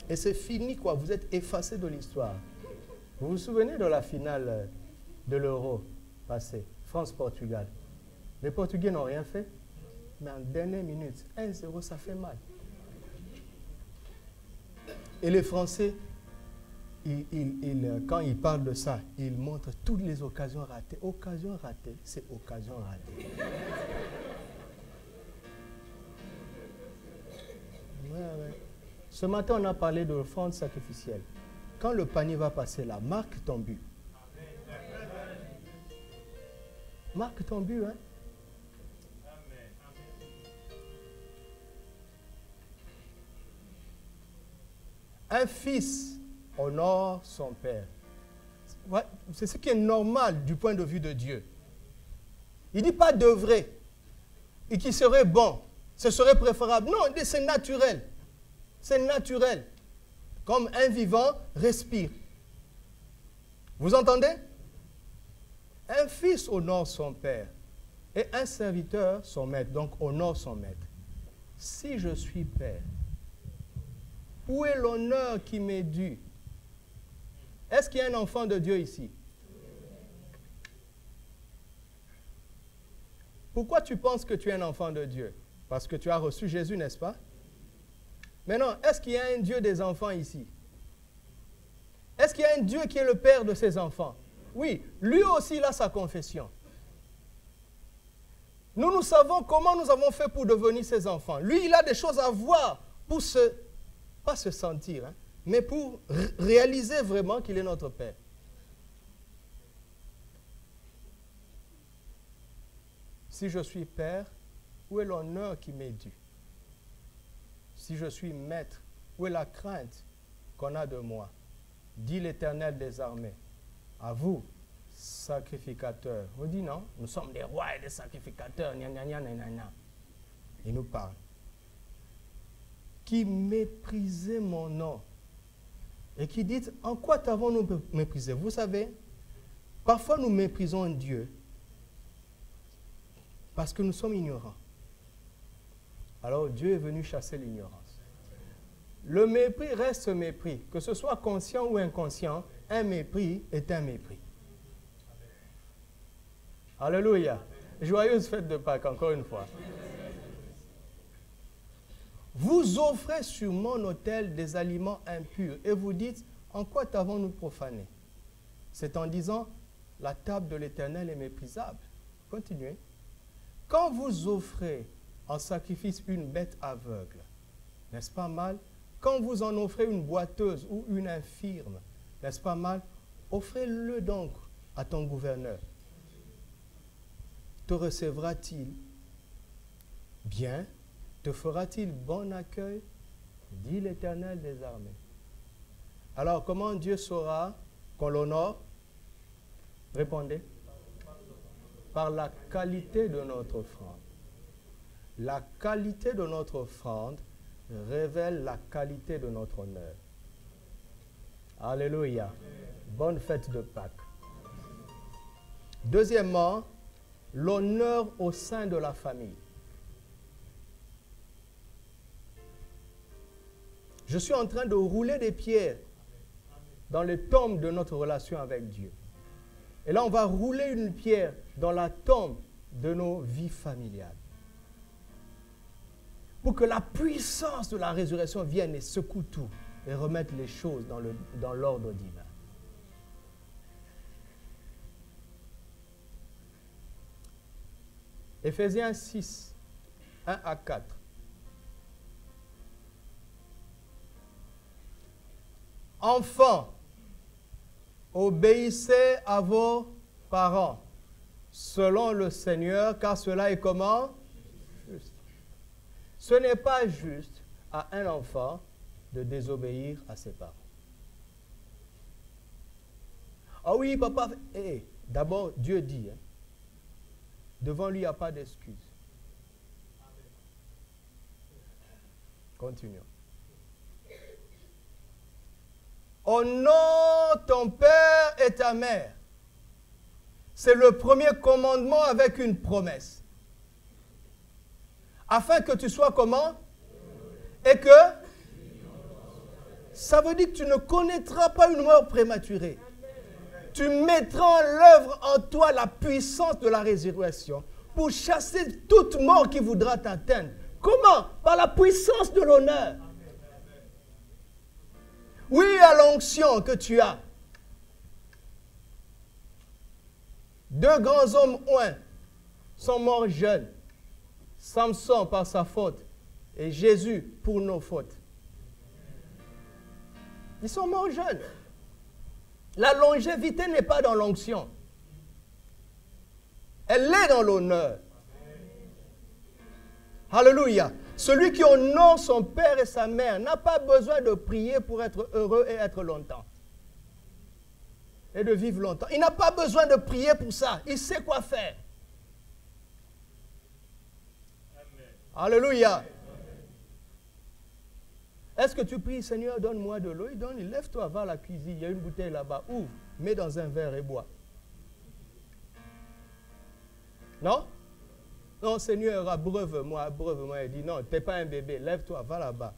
Et c'est fini, quoi. Vous êtes effacé de l'histoire. Vous vous souvenez de la finale de l'Euro passé, France-Portugal? Les Portugais n'ont rien fait, mais en dernière minute, 1-0, ça fait mal. Et les Français, quand ils parlent de ça, ils montrent toutes les occasions ratées. Occasion ratée, c'est occasion ratée. Ouais. Ce matin, on a parlé de l'offrande sacrificielle. Quand le panier va passer là, marque ton but. Marque ton but, hein. Un fils honore son père. Ouais, c'est ce qui est normal du point de vue de Dieu. Il ne dit pas d'œuvrer et qui serait bon, ce serait préférable. Non, c'est naturel. C'est naturel. Comme un vivant respire. Vous entendez? Un fils honore son père et un serviteur son maître. Donc honore son maître. Si je suis père, où est l'honneur qui m'est dû? Est-ce qu'il y a un enfant de Dieu ici? Pourquoi tu penses que tu es un enfant de Dieu? Parce que tu as reçu Jésus, n'est-ce pas? Maintenant, est-ce qu'il y a un Dieu des enfants ici? Est-ce qu'il y a un Dieu qui est le père de ses enfants? Oui, lui aussi il a sa confession. Nous savons comment nous avons fait pour devenir ses enfants. Lui, il a des choses à voir pour pas se sentir, hein, mais pour réaliser vraiment qu'il est notre Père. Si je suis Père, où est l'honneur qui m'est dû? Si je suis maître, où est la crainte qu'on a de moi? Dit l'Éternel des armées. À vous, sacrificateurs. On dit non, nous sommes des rois et des sacrificateurs. Gna, gna, gna, gna, gna. Il nous parle. Qui méprisez mon nom. Et qui dit, en quoi t'avons-nous méprisé? Vous savez, parfois nous méprisons Dieu parce que nous sommes ignorants. Alors Dieu est venu chasser l'ignorance. Le mépris reste mépris. Que ce soit conscient ou inconscient, un mépris est un mépris. Alléluia. Joyeuse fête de Pâques, encore une fois. Vous offrez sur mon autel des aliments impurs et vous dites, en quoi t'avons-nous profané? C'est en disant, la table de l'Éternel est méprisable. Continuez. Quand vous offrez en sacrifice une bête aveugle, n'est-ce pas mal? Quand vous en offrez une boiteuse ou une infirme, n'est-ce pas mal? Offrez-le donc à ton gouverneur. Te recevra-t-il bien? Te fera-t-il bon accueil? Dit l'Éternel des armées. Alors, comment Dieu saura qu'on l'honore? Répondez. Par la qualité de notre offrande. La qualité de notre offrande révèle la qualité de notre honneur. Alléluia. Bonne fête de Pâques. Deuxièmement, l'honneur au sein de la famille. Je suis en train de rouler des pierres dans les tombes de notre relation avec Dieu. Et là, on va rouler une pierre dans la tombe de nos vies familiales. Pour que la puissance de la résurrection vienne et secoue tout et remette les choses dans l'ordre divin. Éphésiens 6, 1 à 4. Enfants, obéissez à vos parents, selon le Seigneur, car cela est comment? Juste. Ce n'est pas juste à un enfant de désobéir à ses parents. Ah oui, papa, d'abord, Dieu dit, hein, devant lui, il n'y a pas d'excuse. Continuons. Honore ton père et ta mère. C'est le premier commandement avec une promesse. Afin que tu sois comment? Et que ça veut dire que tu ne connaîtras pas une mort prématurée. Tu mettras en l'œuvre en toi la puissance de la résurrection pour chasser toute mort qui voudra t'atteindre. Comment? Par la puissance de l'honneur. Oui, à l'onction que tu as. Deux grands hommes oints sont morts jeunes. Samson par sa faute et Jésus pour nos fautes. Ils sont morts jeunes. La longévité n'est pas dans l'onction. Elle est dans l'honneur. Alléluia. Celui qui honore son père et sa mère n'a pas besoin de prier pour être heureux et être longtemps. Et de vivre longtemps. Il n'a pas besoin de prier pour ça. Il sait quoi faire. Amen. Alléluia. Est-ce que tu pries, Seigneur, donne-moi de l'eau? Il donne, lève-toi, va à la cuisine, il y a une bouteille là-bas, ouvre, mets dans un verre et bois. Non? Non, Seigneur, abreuve-moi. Il dit, non, tu n'es pas un bébé, lève-toi, va là-bas.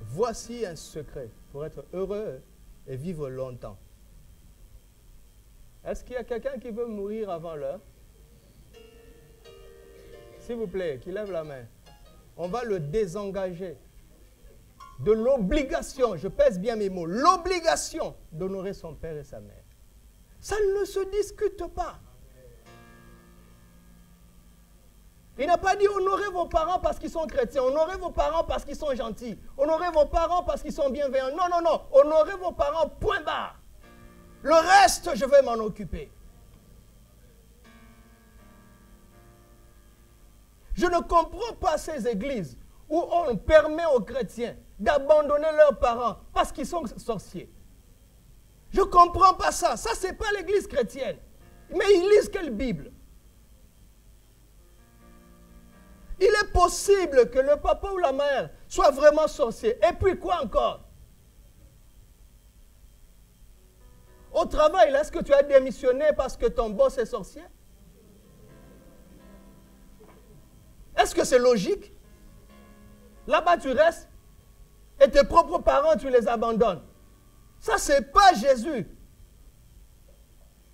Voici un secret pour être heureux et vivre longtemps. Est-ce qu'il y a quelqu'un qui veut mourir avant l'heure? S'il vous plaît, qui lève la main. On va le désengager de l'obligation, je pèse bien mes mots, l'obligation d'honorer son père et sa mère. Ça ne se discute pas. Il n'a pas dit honorez vos parents parce qu'ils sont chrétiens, honorez vos parents parce qu'ils sont gentils, honorez vos parents parce qu'ils sont bienveillants. Non, non, non, honorez vos parents, point barre. Le reste, je vais m'en occuper. Je ne comprends pas ces églises où on permet aux chrétiens d'abandonner leurs parents parce qu'ils sont sorciers. Je ne comprends pas ça. Ça, ce n'est pas l'église chrétienne. Mais ils lisent quelle Bible? Il est possible que le papa ou la mère soit vraiment sorcier. Et puis quoi encore? Au travail, est-ce que tu as démissionné parce que ton boss est sorcier? Est-ce que c'est logique? Là-bas, tu restes et tes propres parents, tu les abandonnes. Ça, ce n'est pas Jésus.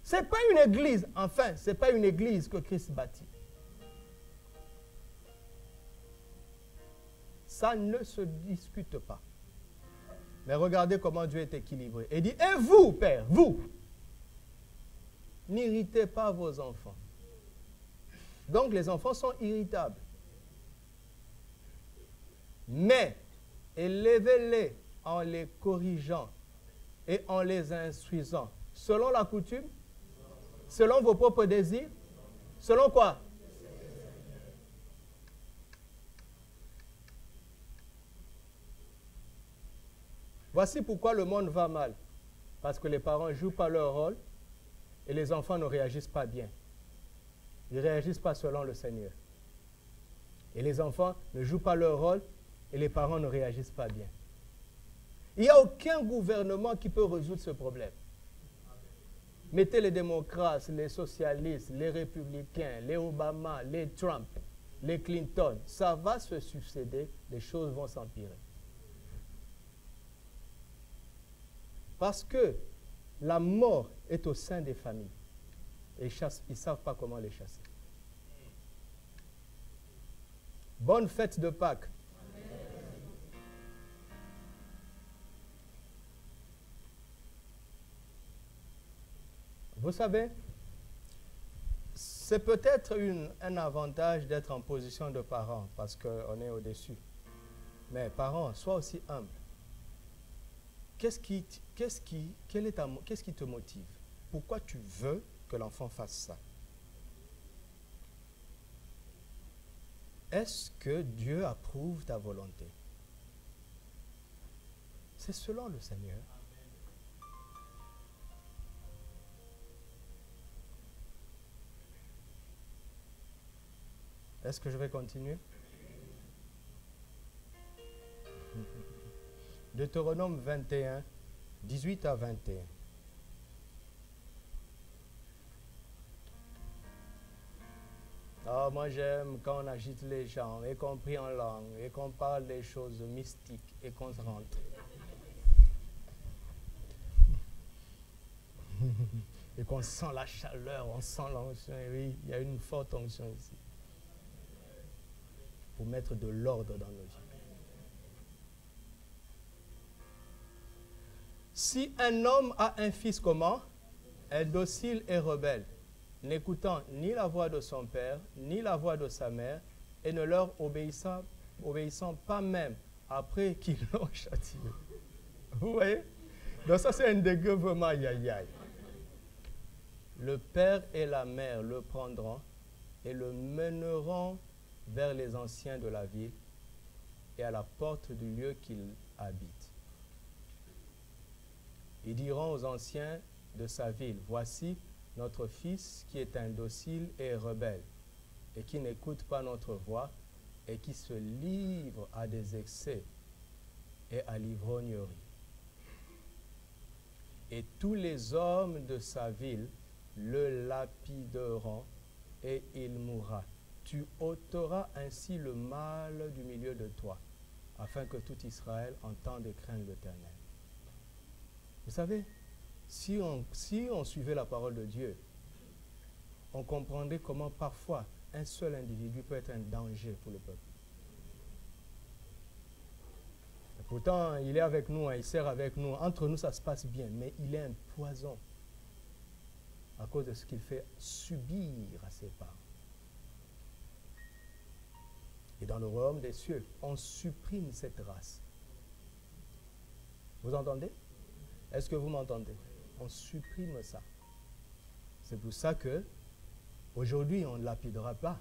Ce n'est pas une église. Enfin, ce n'est pas une église que Christ bâtit. Ça ne se discute pas. Mais regardez comment Dieu est équilibré. Il dit, et vous, Père, vous, n'irritez pas vos enfants. Donc, les enfants sont irritables. Mais élevez-les en les corrigeant et en les instruisant. Selon la coutume, selon vos propres désirs, selon quoi? Voici pourquoi le monde va mal. Parce que les parents ne jouent pas leur rôle et les enfants ne réagissent pas bien. Ils ne réagissent pas selon le Seigneur. Et les enfants ne jouent pas leur rôle et les parents ne réagissent pas bien. Il n'y a aucun gouvernement qui peut résoudre ce problème. Mettez les démocrates, les socialistes, les républicains, les Obama, les Trump, les Clinton. Ça va se succéder, les choses vont s'empirer. Parce que la mort est au sein des familles. Et ils ne savent pas comment les chasser. Bonne fête de Pâques. Vous savez, C'est peut-être un avantage d'être en position de parent parce qu'on est au-dessus. Mais parent, sois aussi humble. Qu'est-ce qui te motive? Pourquoi tu veux que l'enfant fasse ça? Est-ce que Dieu approuve ta volonté? C'est selon le Seigneur. Est-ce que je vais continuer? Deutéronome 21, 18 à 21. Ah, moi j'aime quand on agite les gens, y compris en langue, et qu'on parle des choses mystiques et qu'on se rentre. Et qu'on sent la chaleur, on sent l'onction. Oui, il y a une forte onction ici. Pour mettre de l'ordre dans nos vies. Si un homme a un fils comment? Est docile et rebelle, n'écoutant ni la voix de son père, ni la voix de sa mère, et ne leur obéissant pas même après qu'ils l'ont châtié. Vous voyez? Donc ça c'est un dégueu vraiment aïe. Le père et la mère le prendront et le mèneront vers les anciens de la ville et à la porte du lieu qu'il habite. Ils diront aux anciens de sa ville, voici notre fils qui est indocile et rebelle, et qui n'écoute pas notre voix, et qui se livre à des excès et à l'ivrognerie. Et tous les hommes de sa ville le lapideront, et il mourra. Tu ôteras ainsi le mal du milieu de toi, afin que tout Israël entende et craigne l'Éternel. Vous savez, si on suivait la parole de Dieu, on comprendrait comment parfois un seul individu peut être un danger pour le peuple. Et pourtant, il est avec nous, il sert avec nous. Entre nous, ça se passe bien, mais il est un poison à cause de ce qu'il fait subir à ses parents. Et dans le royaume des cieux, on supprime cette race. Vous entendez? Est-ce que vous m'entendez? On supprime ça. C'est pour ça que aujourd'hui, on ne lapidera pas.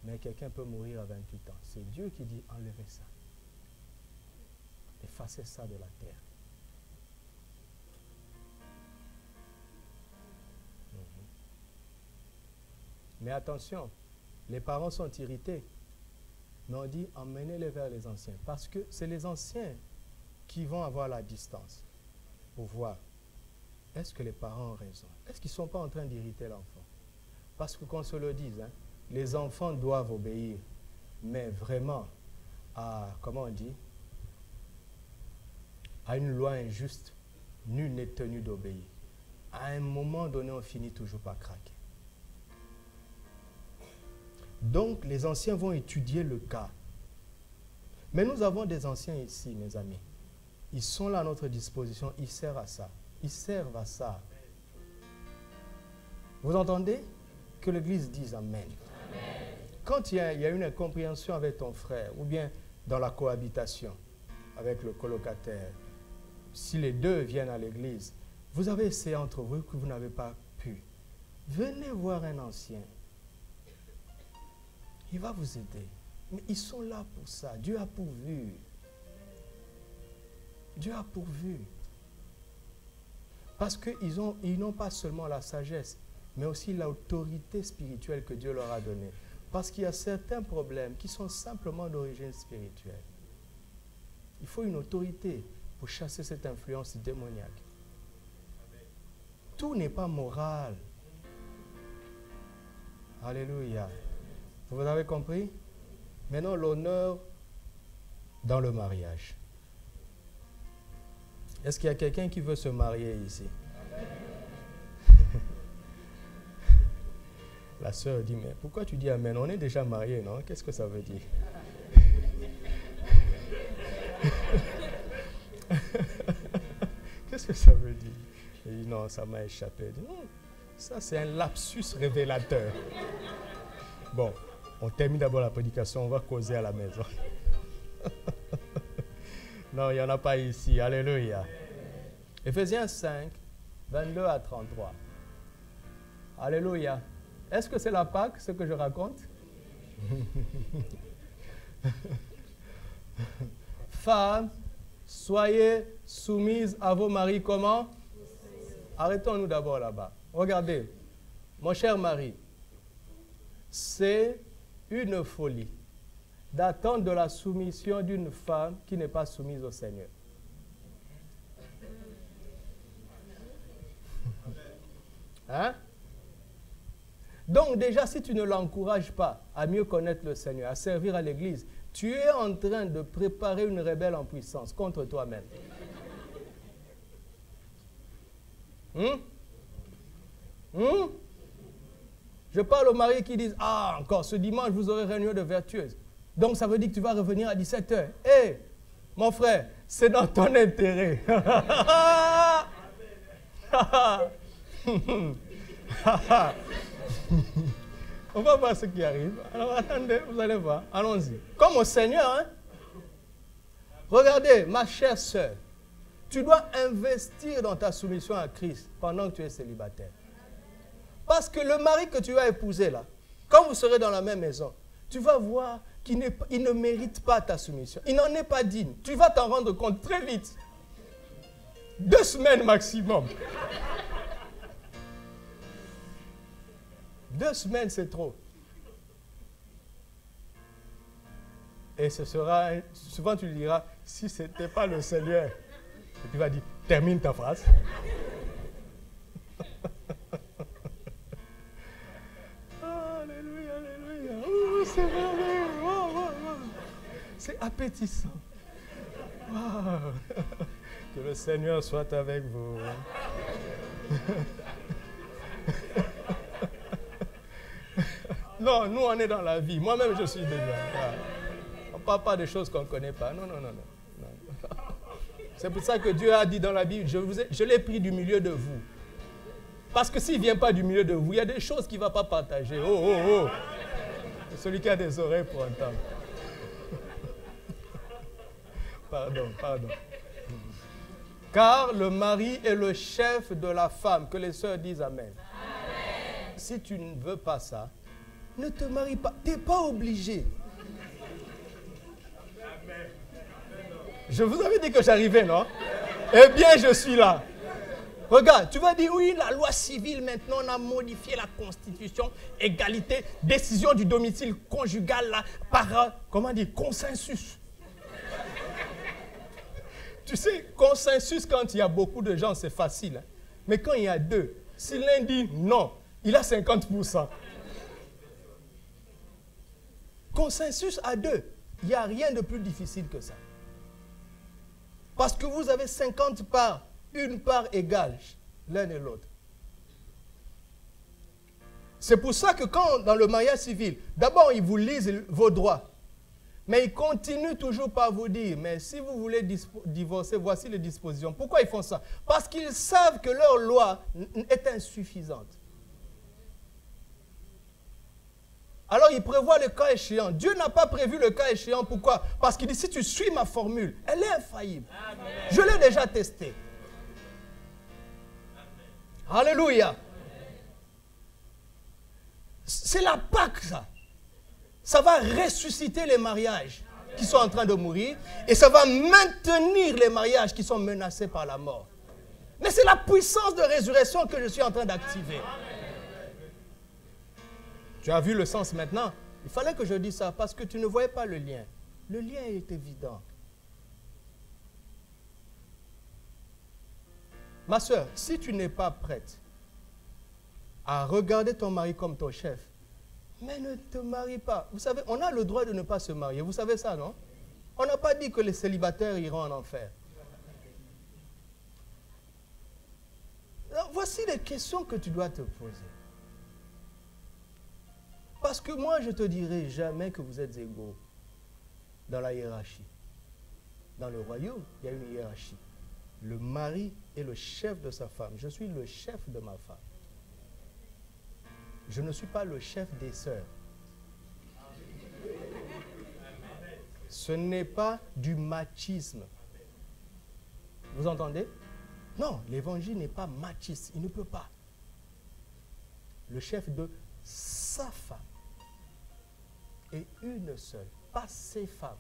Mais quelqu'un peut mourir à 28 ans. C'est Dieu qui dit enlevez ça. Effacez ça de la terre. Mais attention, les parents sont irrités. Mais on dit emmenez-les vers les anciens. Parce que c'est les anciens qui vont avoir la distance pour voir est-ce que les parents ont raison. Est-ce qu'ils ne sont pas en train d'irriter l'enfant? Parce que qu'on se le dise, hein, les enfants doivent obéir, mais vraiment à, comment on dit, à une loi injuste, nul n'est tenu d'obéir. À un moment donné, on finit toujours par craquer. Donc, les anciens vont étudier le cas. Mais nous avons des anciens ici, mes amis. Ils sont là à notre disposition, ils servent à ça. Ils servent à ça. Vous entendez? Que l'Église dise Amen. Amen. Quand il y a une incompréhension avec ton frère, ou bien dans la cohabitation avec le colocataire, si les deux viennent à l'Église, vous avez essayé entre vous que vous n'avez pas pu. Venez voir un ancien. Il va vous aider. Mais ils sont là pour ça. Dieu a pourvu. Dieu a pourvu. Parce qu'ils n'ont pas seulement la sagesse, mais aussi l'autorité spirituelle que Dieu leur a donnée. Parce qu'il y a certains problèmes qui sont simplement d'origine spirituelle. Il faut une autorité pour chasser cette influence démoniaque. Tout n'est pas moral. Alléluia. Vous avez compris? Maintenant, l'honneur dans le mariage. Est-ce qu'il y a quelqu'un qui veut se marier ici? La sœur dit, mais pourquoi tu dis Amen? On est déjà mariés, non? Qu'est-ce que ça veut dire? Qu'est-ce que ça veut dire? Elle dit, non, ça m'a échappé. Elle dit, non, Ça, c'est un lapsus révélateur. Bon, on termine d'abord la prédication, on va causer à la maison. Non, il n'y en a pas ici. Alléluia. Éphésiens 5, 22 à 33. Alléluia. Est-ce que c'est la Pâque, ce que je raconte? Femmes, soyez soumises à vos maris. Comment? Arrêtons-nous d'abord là-bas. Regardez, mon cher mari, c'est une folie d'attendre de la soumission d'une femme qui n'est pas soumise au Seigneur. Hein? Donc déjà, si tu ne l'encourages pas à mieux connaître le Seigneur, à servir à l'Église, tu es en train de préparer une rebelle en puissance contre toi-même. Je parle aux maris qui disent, ah, encore ce dimanche, vous aurez réunion de vertueuses. Donc ça veut dire que tu vas revenir à 17h. Hé, mon frère, c'est dans ton intérêt. On va voir ce qui arrive. Alors attendez, vous allez voir. Allons-y. Comme au Seigneur, hein? Regardez, ma chère sœur, tu dois investir dans ta soumission à Christ pendant que tu es célibataire. Parce que le mari que tu vas épouser là, quand vous serez dans la même maison, tu vas voir qu'il ne mérite pas ta soumission. Il n'en est pas digne. Tu vas t'en rendre compte très vite. 2 semaines maximum. 2 semaines, c'est trop. Et ce sera, souvent tu lui diras, si ce n'était pas le Seigneur. Et tu vas dire, termine ta phrase. Alléluia, alléluia. Oh, c'est merveilleux. Oh, oh, oh. C'est appétissant. Oh. Que le Seigneur soit avec vous. Non, nous on est dans la vie. Moi-même je suis déjà. On ne parle pas de choses qu'on ne connaît pas. Non, non, non, non. C'est pour ça que Dieu a dit dans la Bible, je l'ai pris du milieu de vous. Parce que s'il ne vient pas du milieu de vous, il y a des choses qu'il ne va pas partager. Oh, oh, oh. Celui qui a des oreilles pour entendre. Pardon, pardon. Car le mari est le chef de la femme. Que les sœurs disent Amen. Amen. Si tu ne veux pas ça, ne te marie pas. Tu n'es pas obligé. Je vous avais dit que j'arrivais, non? Eh bien, je suis là. Regarde, tu vas dire, oui, la loi civile, maintenant, on a modifié la Constitution, égalité, décision du domicile conjugal, là, par, comment dire, consensus. Tu sais, consensus, quand il y a beaucoup de gens, c'est facile. Hein? Mais quand il y a 2, si l'un dit non, il a 50%. Consensus à 2, il n'y a rien de plus difficile que ça. Parce que vous avez 50 parts, une part égale, l'un et l'autre. C'est pour ça que quand, dans le mariage civil, d'abord, ils vous lisent vos droits. Mais ils continuent toujours par vous dire, mais si vous voulez divorcer, voici les dispositions. Pourquoi ils font ça? Parce qu'ils savent que leur loi est insuffisante. Alors ils prévoient le cas échéant. Dieu n'a pas prévu le cas échéant. Pourquoi? Parce qu'il dit, si tu suis ma formule, elle est infaillible. Amen. Je l'ai déjà testée. Alléluia. C'est la Pâque, ça. Ça va ressusciter les mariages qui sont en train de mourir et ça va maintenir les mariages qui sont menacés par la mort. Mais c'est la puissance de résurrection que je suis en train d'activer. Tu as vu le sens maintenant? Il fallait que je dise ça parce que tu ne voyais pas le lien. Le lien est évident. Ma soeur, si tu n'es pas prête à regarder ton mari comme ton chef, mais ne te marie pas. Vous savez, on a le droit de ne pas se marier. Vous savez ça, non? On n'a pas dit que les célibataires iront en enfer. Alors, voici les questions que tu dois te poser. Parce que moi, je ne te dirai jamais que vous êtes égaux dans la hiérarchie. Dans le royaume, il y a une hiérarchie. Le mari est le chef de sa femme. Je suis le chef de ma femme. Je ne suis pas le chef des sœurs. Ce n'est pas du machisme. Vous entendez? Non, l'évangile n'est pas machiste. Il ne peut pas. Le chef de sa femme est une seule, pas ses femmes.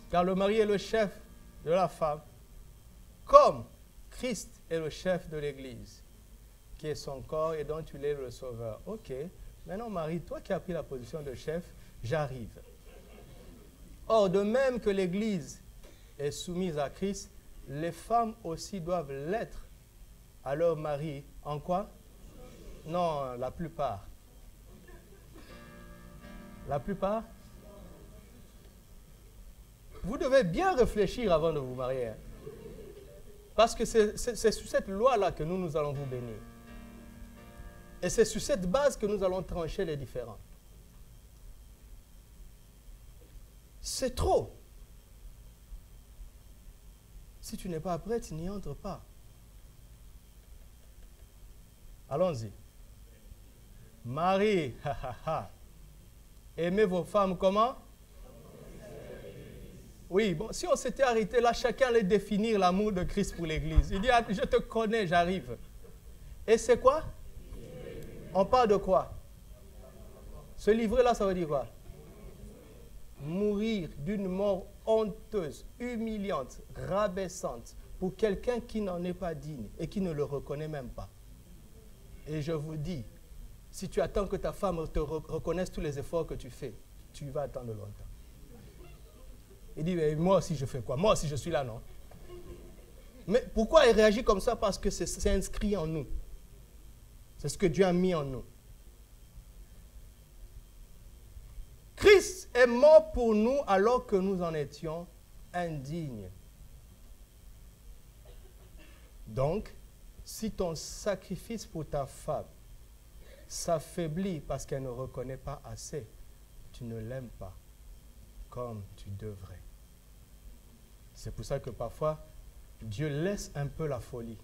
Car le mari est le chef de la femme, comme Christ est le chef de l'Église, qui est son corps et dont il est le sauveur. Ok, maintenant Marie, toi qui as pris la position de chef, j'arrive. Or, de même que l'Église est soumise à Christ, les femmes aussi doivent l'être à leur mari. En quoi? Non, la plupart. La plupart? Vous devez bien réfléchir avant de vous marier. Hein. Parce que c'est sur cette loi-là que nous allons vous bénir. Et c'est sur cette base que nous allons trancher les différends. C'est trop. Si tu n'es pas prêt, tu n'y entres pas. Allons-y. Marie, aimez vos femmes comment? Oui, bon, si on s'était arrêté là, chacun allait définir l'amour de Christ pour l'Église. Il dit, ah, je te connais, j'arrive. Et c'est quoi? On parle de quoi? Se livrer là, ça veut dire quoi? Mourir d'une mort honteuse, humiliante, rabaissante, pour quelqu'un qui n'en est pas digne et qui ne le reconnaît même pas. Et je vous dis, si tu attends que ta femme te reconnaisse tous les efforts que tu fais, tu vas attendre longtemps. Il dit, mais moi aussi je fais quoi? Moi aussi je suis là, non? Mais pourquoi il réagit comme ça? Parce que c'est inscrit en nous. C'est ce que Dieu a mis en nous. Christ est mort pour nous alors que nous en étions indignes. Donc, si ton sacrifice pour ta femme s'affaiblit parce qu'elle ne reconnaît pas assez, tu ne l'aimes pas comme tu devrais. C'est pour ça que parfois, Dieu laisse un peu la folie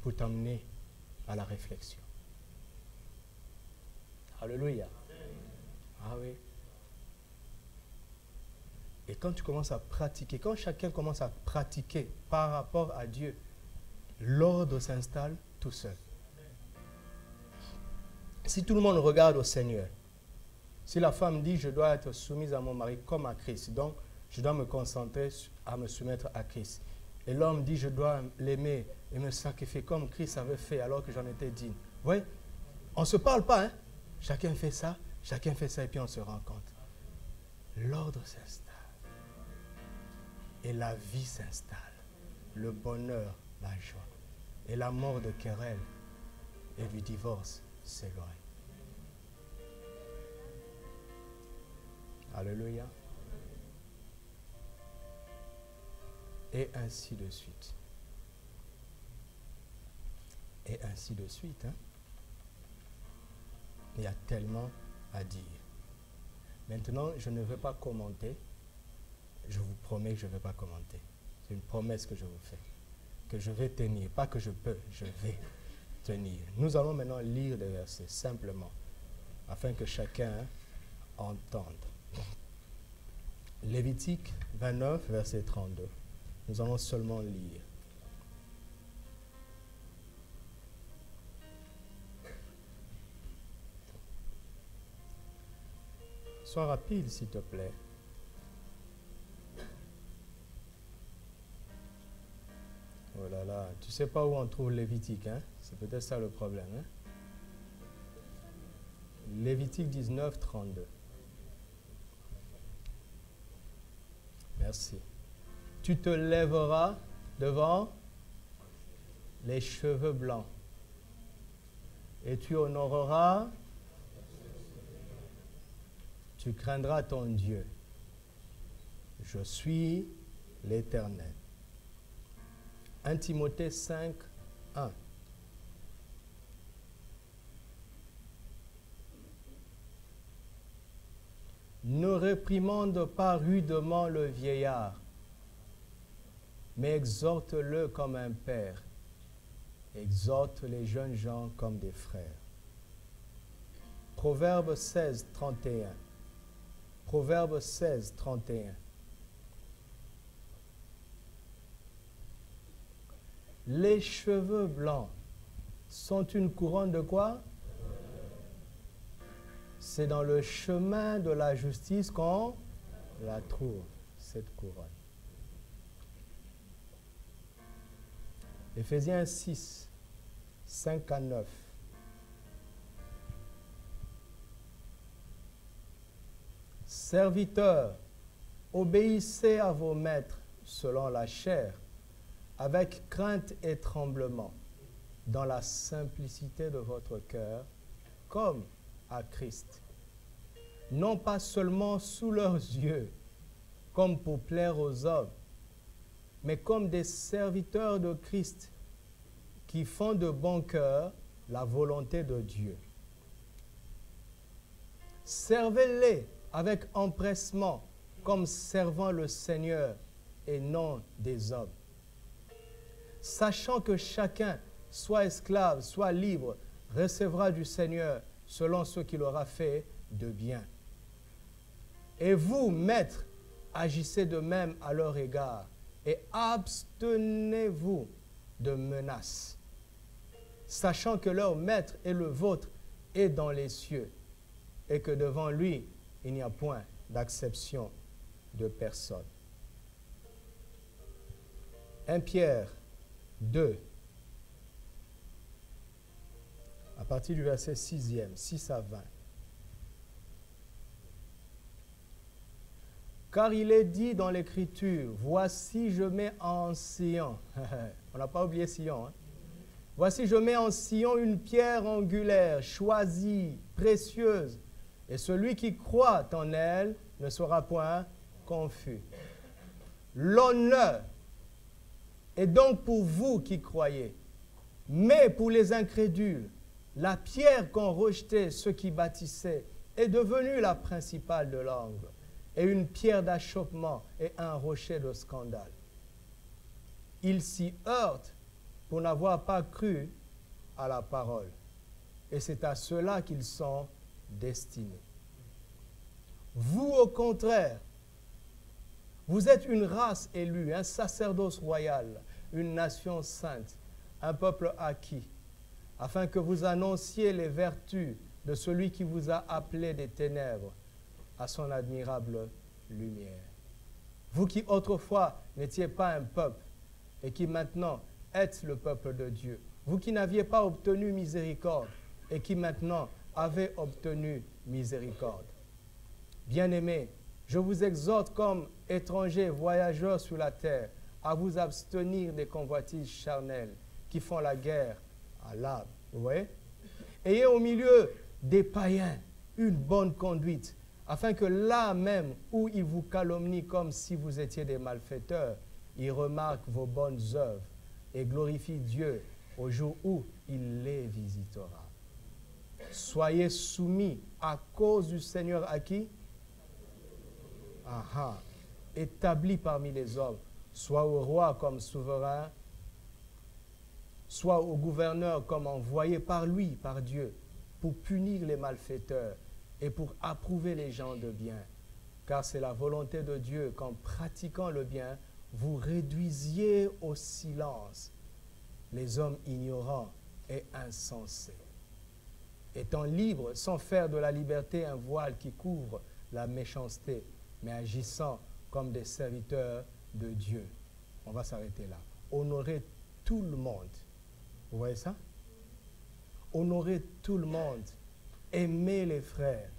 pour t'emmener à la réflexion. Alléluia. Ah oui. Et quand tu commences à pratiquer, quand chacun commence à pratiquer par rapport à Dieu, l'ordre s'installe tout seul. Si tout le monde regarde au Seigneur, si la femme dit, je dois être soumise à mon mari comme à Christ, donc je dois me concentrer à me soumettre à Christ. Et l'homme dit, je dois l'aimer et me sacrifier comme Christ avait fait alors que j'en étais digne. Vous voyez, on ne se parle pas, hein? Chacun fait ça, et puis on se rend compte. L'ordre s'installe. Et la vie s'installe. Le bonheur, la joie. Et la mort de querelle et du divorce s'éloigne. Alléluia. Et ainsi de suite. Et ainsi de suite. Hein? Il y a tellement à dire. Maintenant, je ne vais pas commenter. Je vous promets que je ne vais pas commenter. C'est une promesse que je vous fais. Que je vais tenir. Pas que je peux, je vais tenir. Nous allons maintenant lire des versets, simplement, afin que chacun entende. Lévitique 29, verset 32. Nous allons seulement lire. Sois rapide, s'il te plaît. Oh là là, tu ne sais pas où on trouve Lévitique, hein? C'est peut-être ça le problème, hein? Lévitique 19, 32. Merci. Tu te lèveras devant les cheveux blancs et tu honoreras, tu craindras ton Dieu. Je suis l'Éternel. 1 Timothée 5, 1. Ne réprimande pas rudement le vieillard, mais exhorte-le comme un père. Exhorte les jeunes gens comme des frères. Proverbe 16, 31. Proverbe 16, 31. Les cheveux blancs sont une couronne de quoi? C'est dans le chemin de la justice qu'on la trouve, cette couronne. Éphésiens 6, 5 à 9. Serviteurs, obéissez à vos maîtres selon la chair, avec crainte et tremblement, dans la simplicité de votre cœur, comme à Christ. Non pas seulement sous leurs yeux, comme pour plaire aux hommes, mais comme des serviteurs de Christ, qui font de bon cœur la volonté de Dieu. Servez-les avec empressement, comme servant le Seigneur et non des hommes. Sachant que chacun, soit esclave, soit libre, recevra du Seigneur selon ce qu'il aura fait de bien. Et vous, maîtres, agissez de même à leur égard et abstenez-vous de menaces, sachant que leur maître et le vôtre est dans les cieux et que devant lui, il n'y a point d'acception de personne. 1 Pierre 2, à partir du verset 6e, 6 à 20. Car il est dit dans l'Écriture, voici je mets en Sion, on n'a pas oublié Sion, hein? Voici je mets en Sion une pierre angulaire, choisie, précieuse, et celui qui croit en elle ne sera point confus. L'honneur est donc pour vous qui croyez, mais pour les incrédules, la pierre qu'ont rejetée ceux qui bâtissaient est devenue la principale de l'angle, et une pierre d'achoppement et un rocher de scandale. Ils s'y heurtent pour n'avoir pas cru à la parole, et c'est à cela qu'ils sont destinés. Vous, au contraire, vous êtes une race élue, un sacerdoce royal, une nation sainte, un peuple acquis, afin que vous annonciez les vertus de celui qui vous a appelé des ténèbres à son admirable lumière. Vous qui autrefois n'étiez pas un peuple et qui maintenant êtes le peuple de Dieu. Vous qui n'aviez pas obtenu miséricorde et qui maintenant avez obtenu miséricorde. Bien-aimés, je vous exhorte comme étrangers, voyageurs sur la terre, à vous abstenir des convoitises charnelles qui font la guerre à l'âme. Vous voyez? Ayez au milieu des païens une bonne conduite, afin que là même où ils vous calomnient comme si vous étiez des malfaiteurs, ils remarquent vos bonnes œuvres et glorifient Dieu au jour où il les visitera. Soyez soumis à cause du Seigneur à qui? Établi parmi les hommes, soit au roi comme souverain, soit au gouverneur comme envoyé par lui, par Dieu, pour punir les malfaiteurs et pour approuver les gens de bien. Car c'est la volonté de Dieu qu'en pratiquant le bien, vous réduisiez au silence les hommes ignorants et insensés. Étant libres, sans faire de la liberté un voile qui couvre la méchanceté, mais agissant comme des serviteurs de Dieu. On va s'arrêter là. Honorez tout le monde. Vous voyez ça? Honorez tout le monde. Aimez les frères.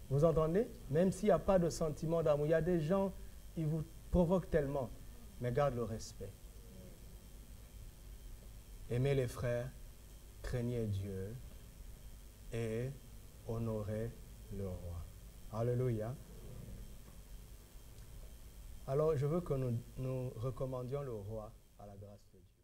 Vous entendez? Même s'il n'y a pas de sentiment d'amour, il y a des gens, ils vous provoquent tellement, mais garde le respect. Aimez les frères, craignez Dieu et honorez le roi. Alléluia. Alors, je veux que nous recommandions le roi à la grâce de Dieu.